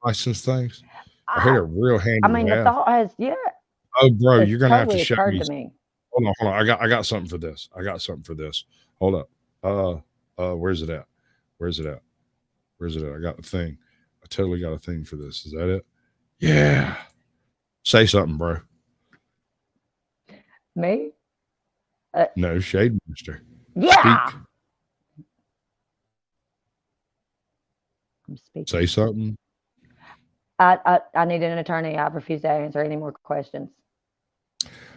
A: license things? I heard a real handy.
E: I mean, the thought has,
A: Oh, bro, you're gonna have to show me.
E: To me.
A: Hold on. I got something for this. Hold up. Where's it at? Where's it at? I got the thing. I totally got a thing for this. Is that it? Yeah. Say something, bro.
E: Me?
A: No, Shade Master.
E: Yeah.
A: Speak.
E: I'm speaking.
A: Say something.
E: I need an attorney. I refuse to answer any more questions.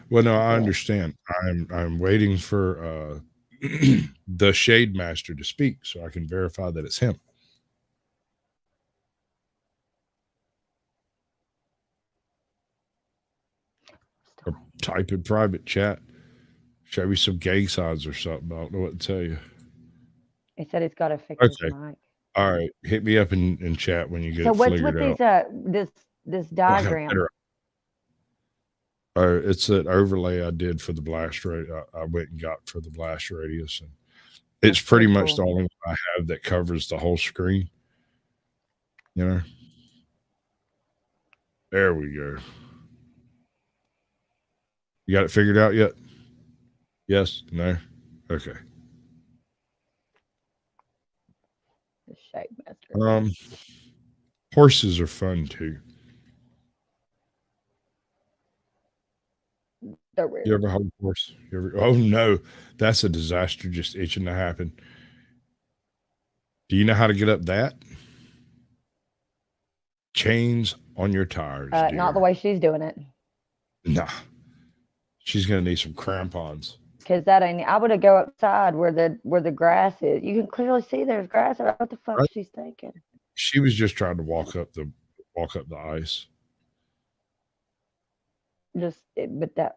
A: Well, no, I understand. I'm waiting for the Shade Master to speak so I can verify that it's him. Or type in private chat. Show me some gang signs or something. I don't know what to tell you.
E: He said he's got to fix his mic.
A: All right. Hit me up in chat when you get
E: so
A: it
E: what's
A: figured
E: with
A: out.
E: this diagram?
A: It's an overlay I did for the blast radius. I went and got for the blast radius, and it's pretty much the only one I have that covers the whole screen. You know. There we go. You got it figured out yet? Yes? No? Okay.
E: The Shade Master.
A: Horses are fun too.
E: They're weird.
A: You ever hold a horse? Oh no, that's a disaster just itching to happen. Do you know how to get up that? Chains on your tires.
E: Not the way she's doing it.
A: Nah. She's gonna need some crampons.
E: Because that ain't. I would have go outside where the grass is. You can clearly see there's grass. What the fuck she's thinking?
A: She was just trying to walk up the ice.
E: But that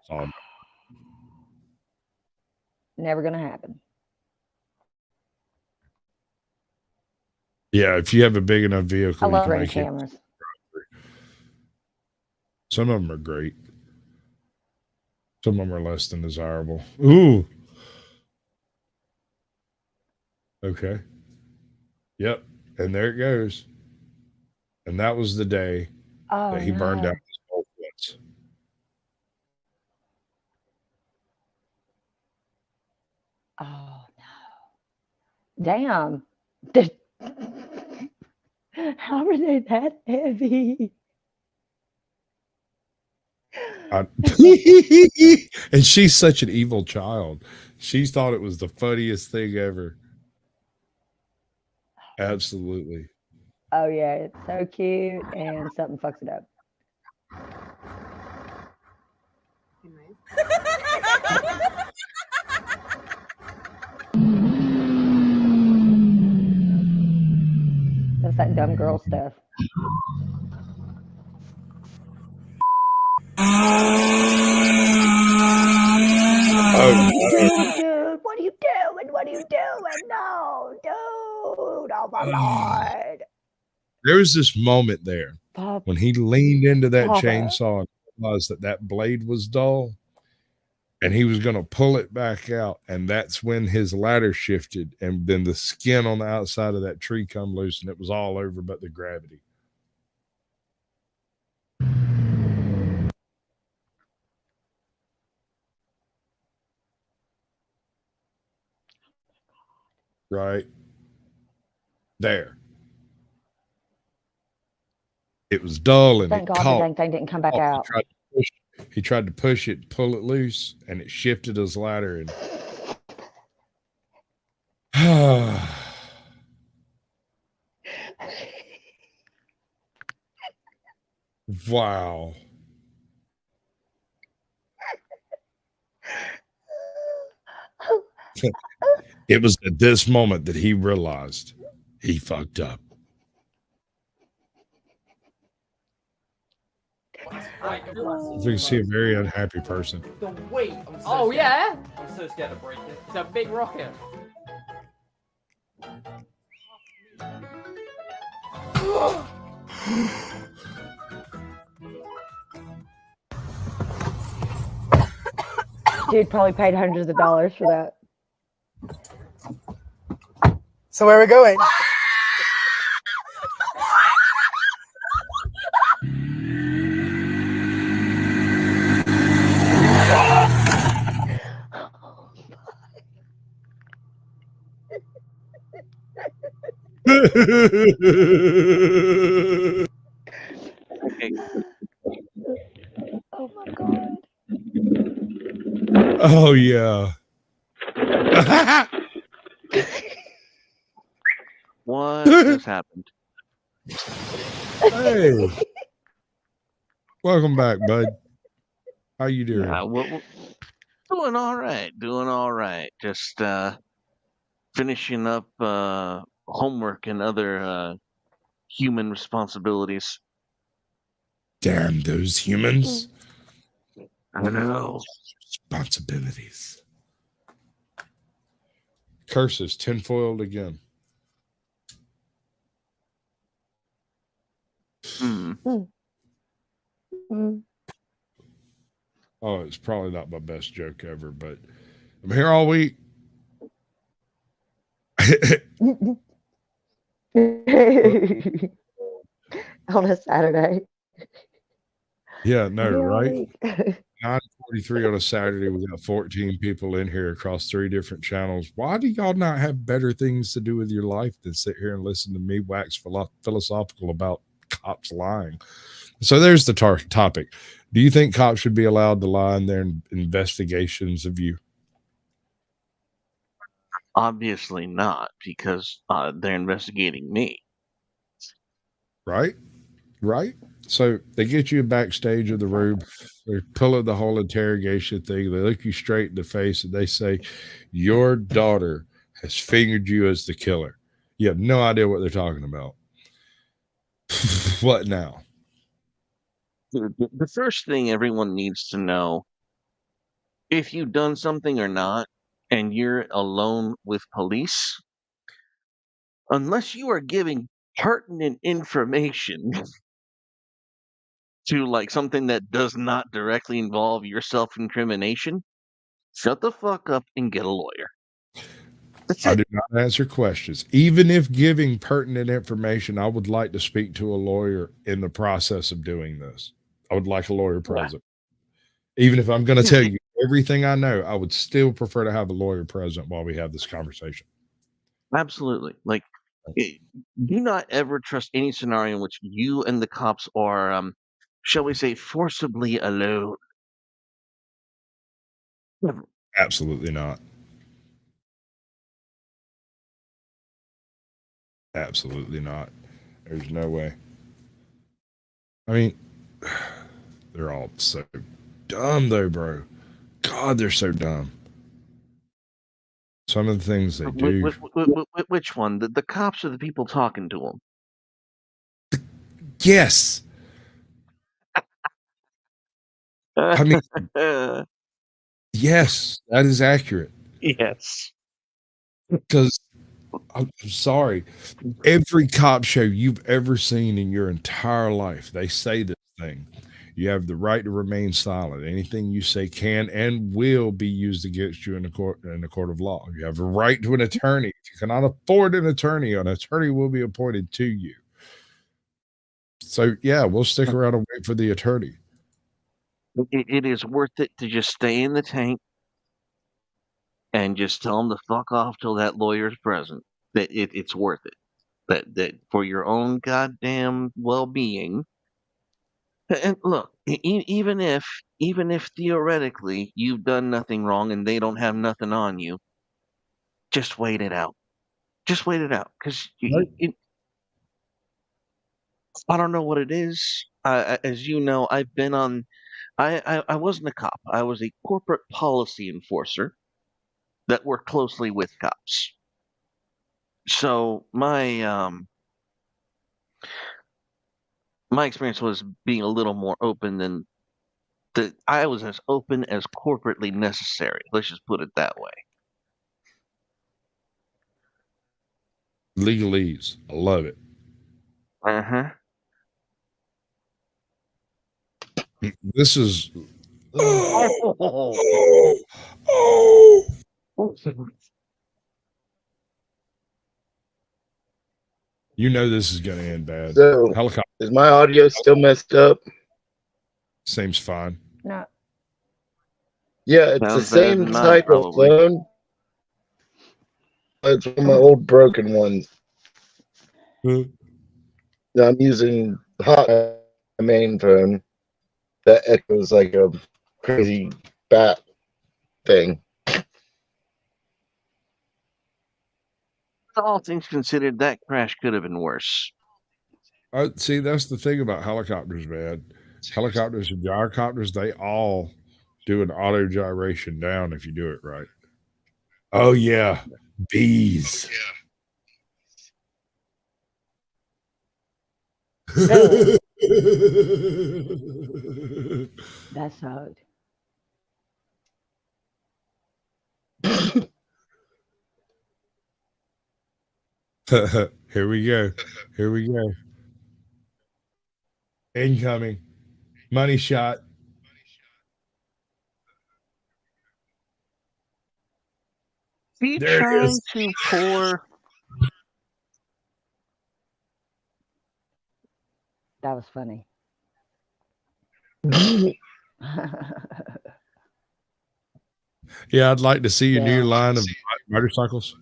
E: never gonna happen.
A: Yeah, if you have a big enough vehicle,
E: I love
A: you can
E: ring
A: make
E: cameras.
A: Some of them are great. Some of them are less than desirable. Ooh. Okay. Yep. And there it goes. And that was the day that he burned out his whole fence.
E: Oh no. Damn. How are they that heavy?
A: And she's such an evil child. She thought it was the funniest thing ever. Absolutely.
E: Oh yeah, it's so cute, and something fucks it up. That's that dumb girl stuff.
A: Oh,
E: Dude, what are you doing? What are you doing? No, dude. Oh my Lord.
A: there was this moment there
E: Pop,
A: when he leaned into that
E: Papa.
A: chainsaw and realized that that blade was dull, and he was going to pull it back out, and that's when his ladder shifted, and then the skin on the outside of that tree come loose, and it was all over but the gravity. Right there. It was dull, and
E: Thank
A: it
E: God the
A: caught.
E: dang thing didn't come back out.
A: He tried to push it, pull it loose, and it shifted his ladder. And wow. It was at this moment that he realized he fucked up. You can see a very unhappy person.
K: The weight. Oh yeah. I'm so scared to break it. It's a big rocket.
E: Dude probably paid hundreds of dollars for that.
R: So where are we going?
E: Oh my God.
A: Oh yeah.
S: What just happened?
A: Hey. Welcome back, bud. How you doing?
S: Yeah, well, doing all right. Doing all right. Just finishing up homework and other human responsibilities.
A: Damn those humans.
S: I know.
A: Responsibilities. Curses tinfoiled again. Oh, it's probably not my best joke ever, but I'm here all week.
E: On a Saturday.
A: Yeah, no, right? 9:43 on a Saturday. We got 14 people in here across 3 different channels. Why do y'all not have better things to do with your life than sit here and listen to me wax philosophical about cops lying? So there's the topic. Do you think cops should be allowed to lie in their investigations of you?
S: Obviously not, because they're investigating me.
A: Right? Right? So they get you backstage of the room. They're pulling the whole interrogation thing. They look you straight in the face and they say, your daughter has fingered you as the killer. You have no idea what they're talking about. What now?
S: The first thing everyone needs to know, if you've done something or not, and you're alone with police, unless you are giving pertinent information to like something that does not directly involve your self-incrimination, shut the fuck up and get a lawyer.
A: I do not answer questions. Even if giving pertinent information, I would like to speak to a lawyer in the process of doing this. I would like a lawyer present. Even if I'm going to tell you everything I know, I would still prefer to have a lawyer present while we have this conversation.
S: Absolutely. Like, Do not ever trust any scenario in which you and the cops are, shall we say, forcibly alone. Never.
A: Absolutely not. Absolutely not. There's no way. I mean, they're all so dumb, though, bro. God, they're so dumb. Some of the things they do.
S: Which one? The cops or the people talking to them?
A: Yes. I mean, yes, that is accurate.
S: Yes.
A: Because I'm sorry, every cop show you've ever seen in your entire life, they say this thing. You have the right to remain silent. Anything you say can and will be used against you in the court of law. You have a right to an attorney. If you cannot afford an attorney will be appointed to you. So yeah, we'll stick around and wait for the attorney.
S: It is worth it to just stay in the tank and just tell them to fuck off till that lawyer's present. That it's worth it. That for your own goddamn well-being. And look, even if theoretically you've done nothing wrong and they don't have nothing on you, just wait it out. Just wait it out, because I don't know what it is. As you know, I've been on. I wasn't a cop. I was a corporate policy enforcer that worked closely with cops. So my experience was being a little more open than I was as open as corporately necessary. Let's just put it that way.
A: Legalese. I love it.
S: Uh-huh.
A: This is you know this is going to end bad.
Q: So,
A: Helicopter.
Q: Is my audio still messed up?
A: Seems fine.
E: No.
Q: Yeah, it's the same type of phone. It's one of my old broken ones. I'm using my main phone that echoes like a crazy bat thing.
S: All things considered, that crash could have been worse.
A: See, that's the thing about helicopters, man. Helicopters and gyrocopters, they all do an auto gyration down if you do it right. Oh yeah, bees.
E: That's hard.
A: Here we go. Here we go. Incoming. Money shot.
S: He trying to pour.
E: That was funny.
A: Yeah, I'd like to see your new line of motorcycles.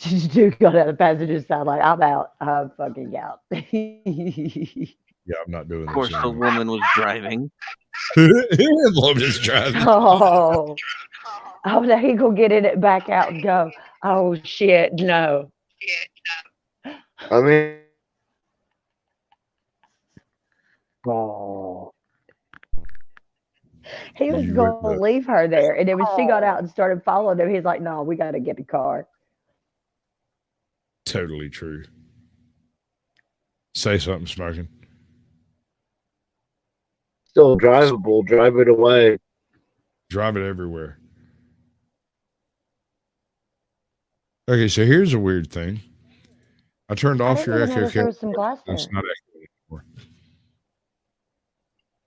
E: You do got out of passenger side like I'm out. I'm fucking out.
A: Yeah, I'm not doing this.
S: Of course, the woman was driving.
A: The woman is driving.
E: Oh, now he gonna get in it, back out, and go. Oh shit, no.
Q: I mean,
E: he was gonna leave her there, and then when she got out and started following him, he's like, "No, we got to get the car."
A: Totally true. Say something, Smoking.
Q: Still drivable. Drive it away.
A: Drive it everywhere. Okay, so here's a weird thing. I turned off your echo camera. It's not echoing anymore.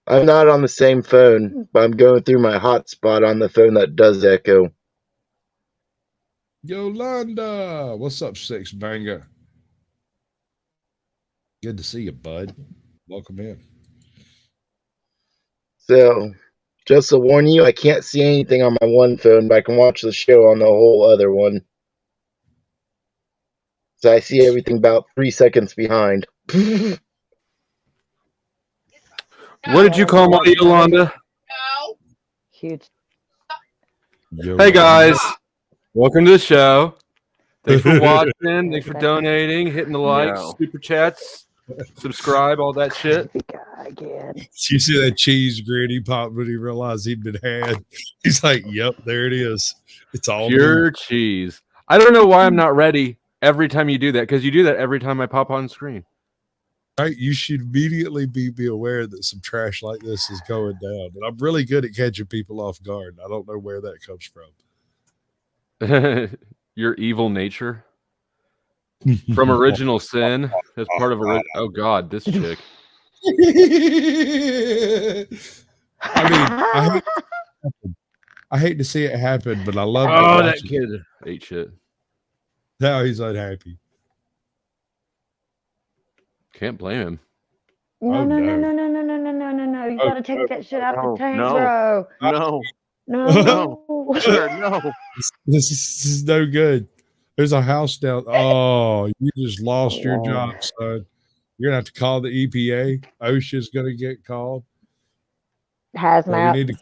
Q: I'm not on the same phone, but I'm going through my hotspot on the phone that does echo.
A: Yolanda, what's up, Six Banger? Good to see you, bud. Welcome in.
Q: So, just to warn you, I can't see anything on my one phone, but I can watch the show on the whole other one. So I see everything about 3 seconds behind.
G: What did you call my Yolanda?
E: Huge.
G: Hey guys, welcome to the show. Thanks for watching. Thanks for donating, hitting the likes,
S: No.
G: super chats, subscribe, all that shit.
E: Again.
A: You see that cheese grin he popped when he realized he'd been had. He's like, "Yep, there it is. It's all
G: Pure
A: me."
G: cheese. I don't know why I'm not ready every time you do that, because you do that every time I pop on screen.
A: Right, you should immediately be aware that some trash like this is going down. And I'm really good at catching people off guard. I don't know where that comes from.
G: Your evil nature from Original Sin. That's part of oh god, this chick.
A: I mean, I hate to see it happen, but I love to
G: Oh,
A: watch
G: that
A: it.
G: kid ate shit.
A: Now he's unhappy.
G: Can't blame him.
E: No,
A: Oh,
E: no,
A: no.
E: no, no, no, no, no, no, no, no. You
A: Oh,
E: gotta take that shit out
S: No,
E: the tank,
S: no,
E: bro.
S: no,
E: No.
S: sir, no.
A: This is no good. There's a house down. Oh, you just lost your job, son. You're gonna have to call the EPA. OSHA's gonna get called.
E: Hazmat.
A: We need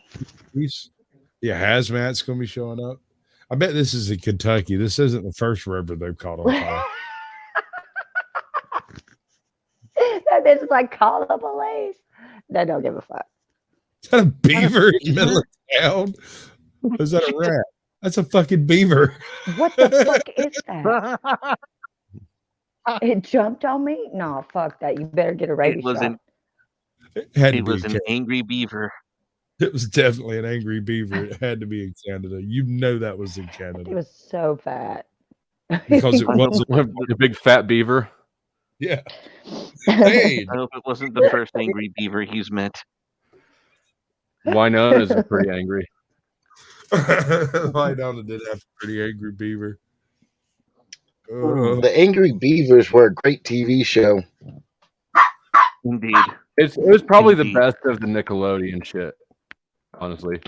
A: to. Yeah, hazmat's gonna be showing up. I bet this is in Kentucky. This isn't the first river they've caught on fire.
E: That bitch is like, call the police. They don't give a fuck.
A: Is that a beaver in the middle of town? Or is that a rat? That's a fucking beaver.
E: What the fuck is that? It jumped on me? No, fuck that. You better get a rabies shot.
A: It
S: was an angry beaver.
A: It was definitely an angry beaver. It had to be in Canada. You know that was in Canada.
E: It was so fat.
A: Because it was
G: a big fat beaver.
A: Yeah. Hey,
S: I hope it wasn't the first angry beaver he's met.
G: Winona is pretty angry.
A: Winona did have a pretty angry beaver.
Q: The Angry Beavers were a great TV show.
S: Indeed.
G: It was probably the best of the Nickelodeon shit, honestly.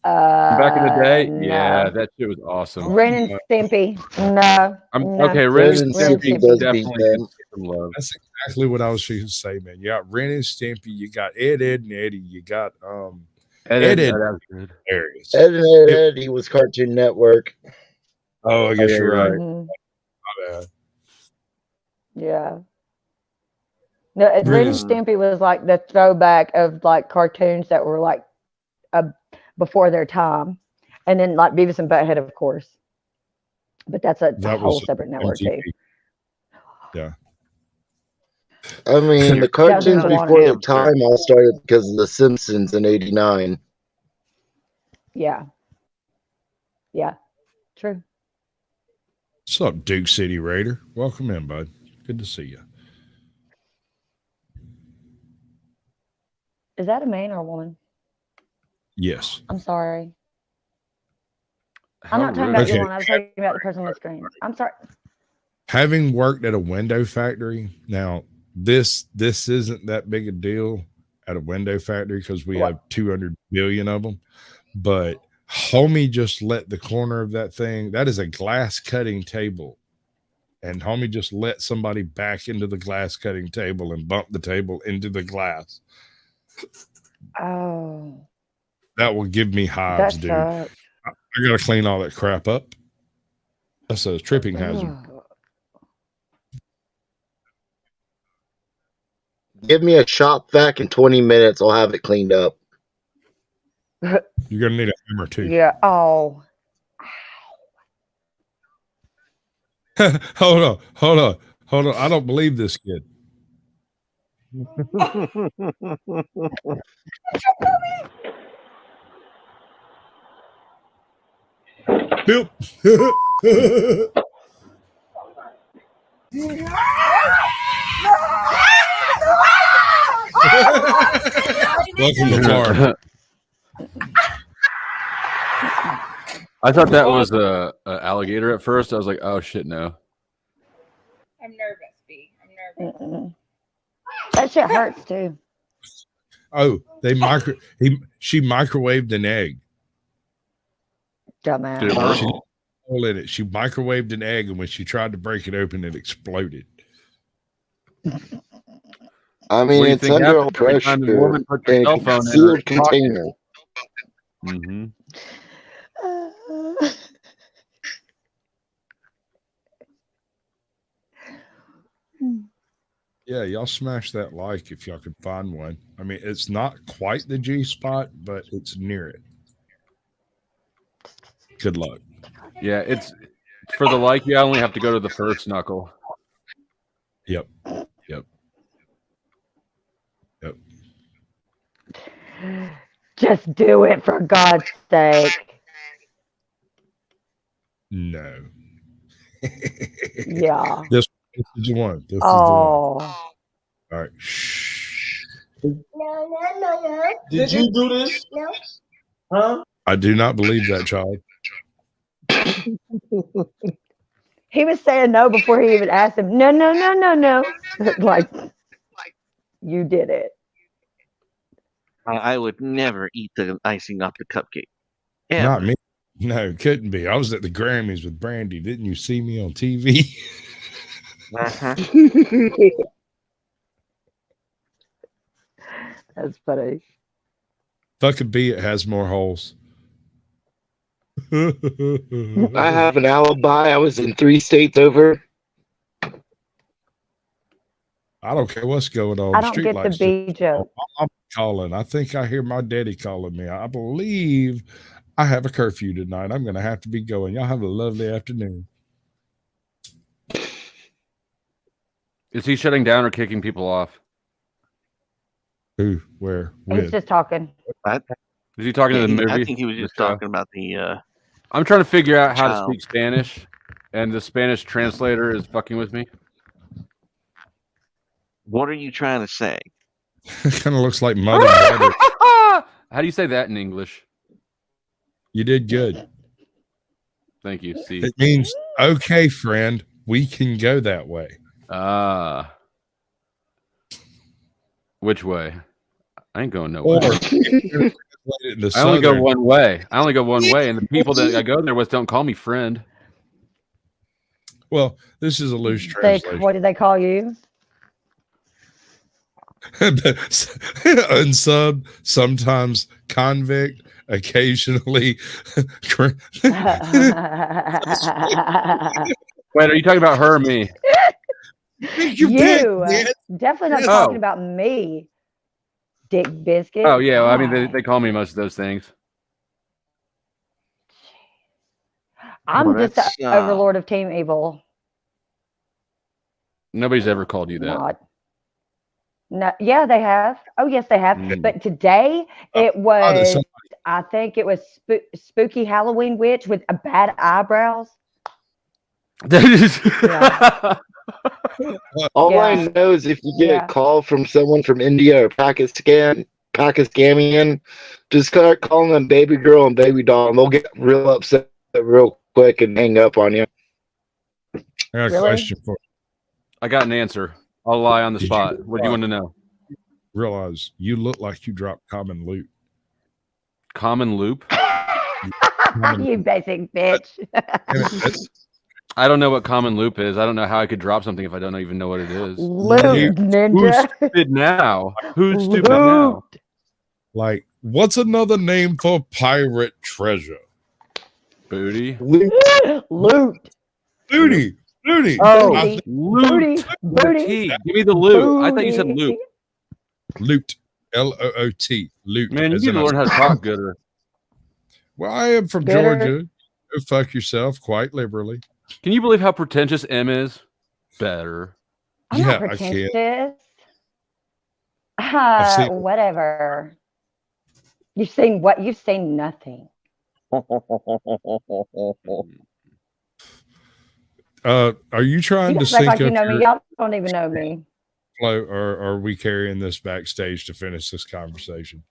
G: Back in the day,
E: No.
G: yeah, that shit was awesome.
E: Ren and Stimpy. No.
G: Okay, Ren and Stimpy definitely gets some love.
A: That's exactly what I was going to say, man. You got Ren and Stimpy, you got Ed, Ed, and Eddie, you got
G: Ed.
A: Hilarious.
Q: Ed and Eddie was Cartoon Network.
A: Oh, I guess you're right.
E: Mhm.
A: My bad.
E: Yeah. No, Ren and Stimpy was like the throwback of like cartoons that were like before their time, and then like Beavis and Butthead, of course. But that's a whole separate network too.
A: Yeah.
Q: I mean, the cartoons before the time all started because of The Simpsons in '89.
E: Yeah. Yeah. True.
A: What's up, Duke City Raider? Welcome in, bud. Good to see you.
E: Is that a man or a woman?
A: Yes.
E: I'm sorry. I'm not talking about
A: Okay.
E: you one. I was talking about the person on the screen. I'm sorry.
A: Having worked at a window factory, now this isn't that big a deal at a window factory because we have 200 billion of them. But homie just let the corner of that thing, that is a glass cutting table. And homie just let somebody back into the glass cutting table and bump the table into the glass.
E: Oh.
A: That will give me hives, dude. I gotta clean all that crap up. That's a tripping hazard.
Q: Give me a shop vac in 20 minutes. I'll have it cleaned up.
A: You're gonna need a hammer too.
E: Yeah. Oh.
A: Hold on. I don't believe this kid. Nope. Welcome to Florida.
G: I thought that was a alligator at first. I was like, oh shit, no.
T: I'm nervous, B. I'm nervous.
E: That shit hurts too.
A: Oh, she microwaved an egg.
E: Dumbass.
G: Did it work?
A: hole in it. She microwaved an egg, and when she tried to break it open, it exploded.
Q: I mean, it's under pressure in a sealed container.
A: Mm-hmm. Yeah, y'all smash that like if y'all could find one. I mean, it's not quite the G spot, but it's near it. Good luck.
U: Yeah, it's for the like. You only have to go to the first knuckle.
A: Yep. Yep. Yep.
E: Just do it for God's sake.
A: No.
E: Yeah.
A: This is the one. This is the one. All right. Shh.
V: No. Did you do this? No. Huh?
A: I do not believe that, child.
E: He was saying no before he even asked him. No. Like, you did it.
S: I would never eat the icing off the cupcake. Ever.
A: Not me. No, couldn't be. I was at the Grammys with Brandy. Didn't you see me on TV?
S: Uh-huh.
E: That's funny.
A: Fuck a bee, it has more holes.
Q: I have an alibi. I was in 3 states over.
A: I don't care what's going on.
E: I don't get the bee joke.
A: I'm calling. I think I hear my daddy calling me. I believe I have a curfew tonight. I'm going to have to be going. Y'all have a lovely afternoon.
U: Is he shutting down or kicking people off?
A: Who? Where?
E: He's just talking.
S: What?
U: Is he talking to the movie?
S: I think he was just talking about the.
U: I'm trying to figure out how to speak Spanish, and the Spanish translator is fucking with me.
S: What are you trying to say?
A: It kind of looks like mud and butter.
U: How do you say that in English?
A: You did good.
U: Thank you. See,
A: it means okay, friend. We can go that way.
U: Which way? I ain't going nowhere.
A: I
U: only go one way. I only go one way, and the people that I go there with don't call me friend.
A: Well, this is a loose translation.
E: What did they call you?
A: Unsub, sometimes convict, occasionally.
U: Wait, are you talking about her or me?
E: You definitely not talking about me, Dick Biscuit.
U: Oh yeah, well, I mean they call me most of those things.
E: I'm just the overlord of Team Evil.
U: Nobody's ever called you that.
E: No, yeah, they have. Oh, yes, they have. But today it was, I think it was Spooky Halloween Witch with bad eyebrows.
Q: All I know is if you get a call from someone from India or Pakistani, just start calling them baby girl and baby doll, and they'll get real upset real quick and hang up on you.
A: I got a question for you.
U: I got an answer. I'll lie on the spot. What do you want to know?
A: Realize you look like you dropped common loot.
U: Common loop?
E: You basic bitch.
U: I don't know what common loop is. I don't know how I could drop something if I don't even know what it is.
E: Loop, ninja.
U: Who's stupid now? Who's stupid now?
A: Like, what's another name for pirate treasure?
U: Booty.
E: Loot.
A: Booty. Booty.
U: Oh, loot. Booty. Give me the loot. Booty. I thought you said loot.
A: Loot. Loot. Loot.
U: Man, you need to learn how to talk gooder.
A: Well, I am from Georgia. Go fuck yourself quite liberally.
U: Can you believe how pretentious M is? Better.
E: I'm not pretentious. Whatever. You've seen what? You've seen nothing.
A: Are you trying to sync
E: like
A: up
E: you know me? Y'all don't even know me.
A: Or are we carrying this backstage to finish this conversation?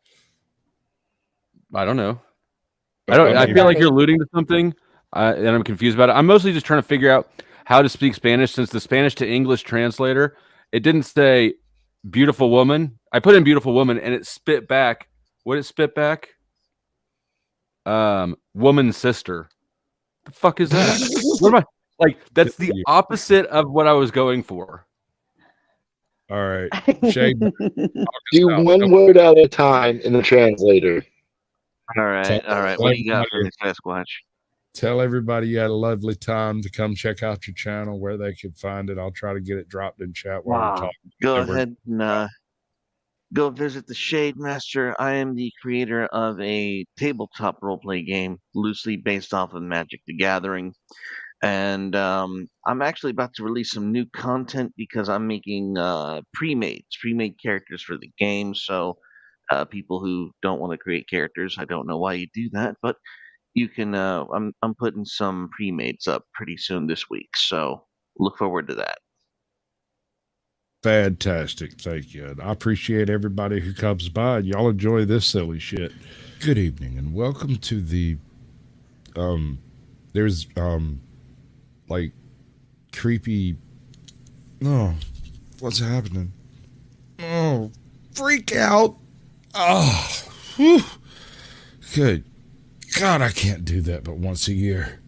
U: I don't know. I feel like you're alluding to something, and I'm confused about it. I'm mostly just trying to figure out how to speak Spanish, since the Spanish to English translator, it didn't say beautiful woman. I put in beautiful woman, and it spit back. What did it spit back? Woman sister. The fuck is that? What am I like? That's the opposite of what I was going for.
A: All right, Shade.
Q: Do one word at a time in the translator.
S: All right, all right. What do you got for me, Sasquatch?
A: Tell everybody you had a lovely time to come check out your channel, where they could find it. I'll try to get it dropped in chat while we're talking.
S: Go ahead and go visit the Shade Master. I am the creator of a tabletop roleplay game loosely based off of Magic the Gathering. And I'm actually about to release some new content because I'm making pre-made characters for the game. So people who don't want to create characters, I don't know why you do that, but you can. I'm putting some pre-mades up pretty soon this week, so look forward to that.
A: Fantastic, thank you. And I appreciate everybody who comes by. And y'all enjoy this silly shit. Good evening and welcome to the. There's like creepy. Oh, what's happening? Oh, freak out! Oh, whew. Good God, I can't do that but once a year.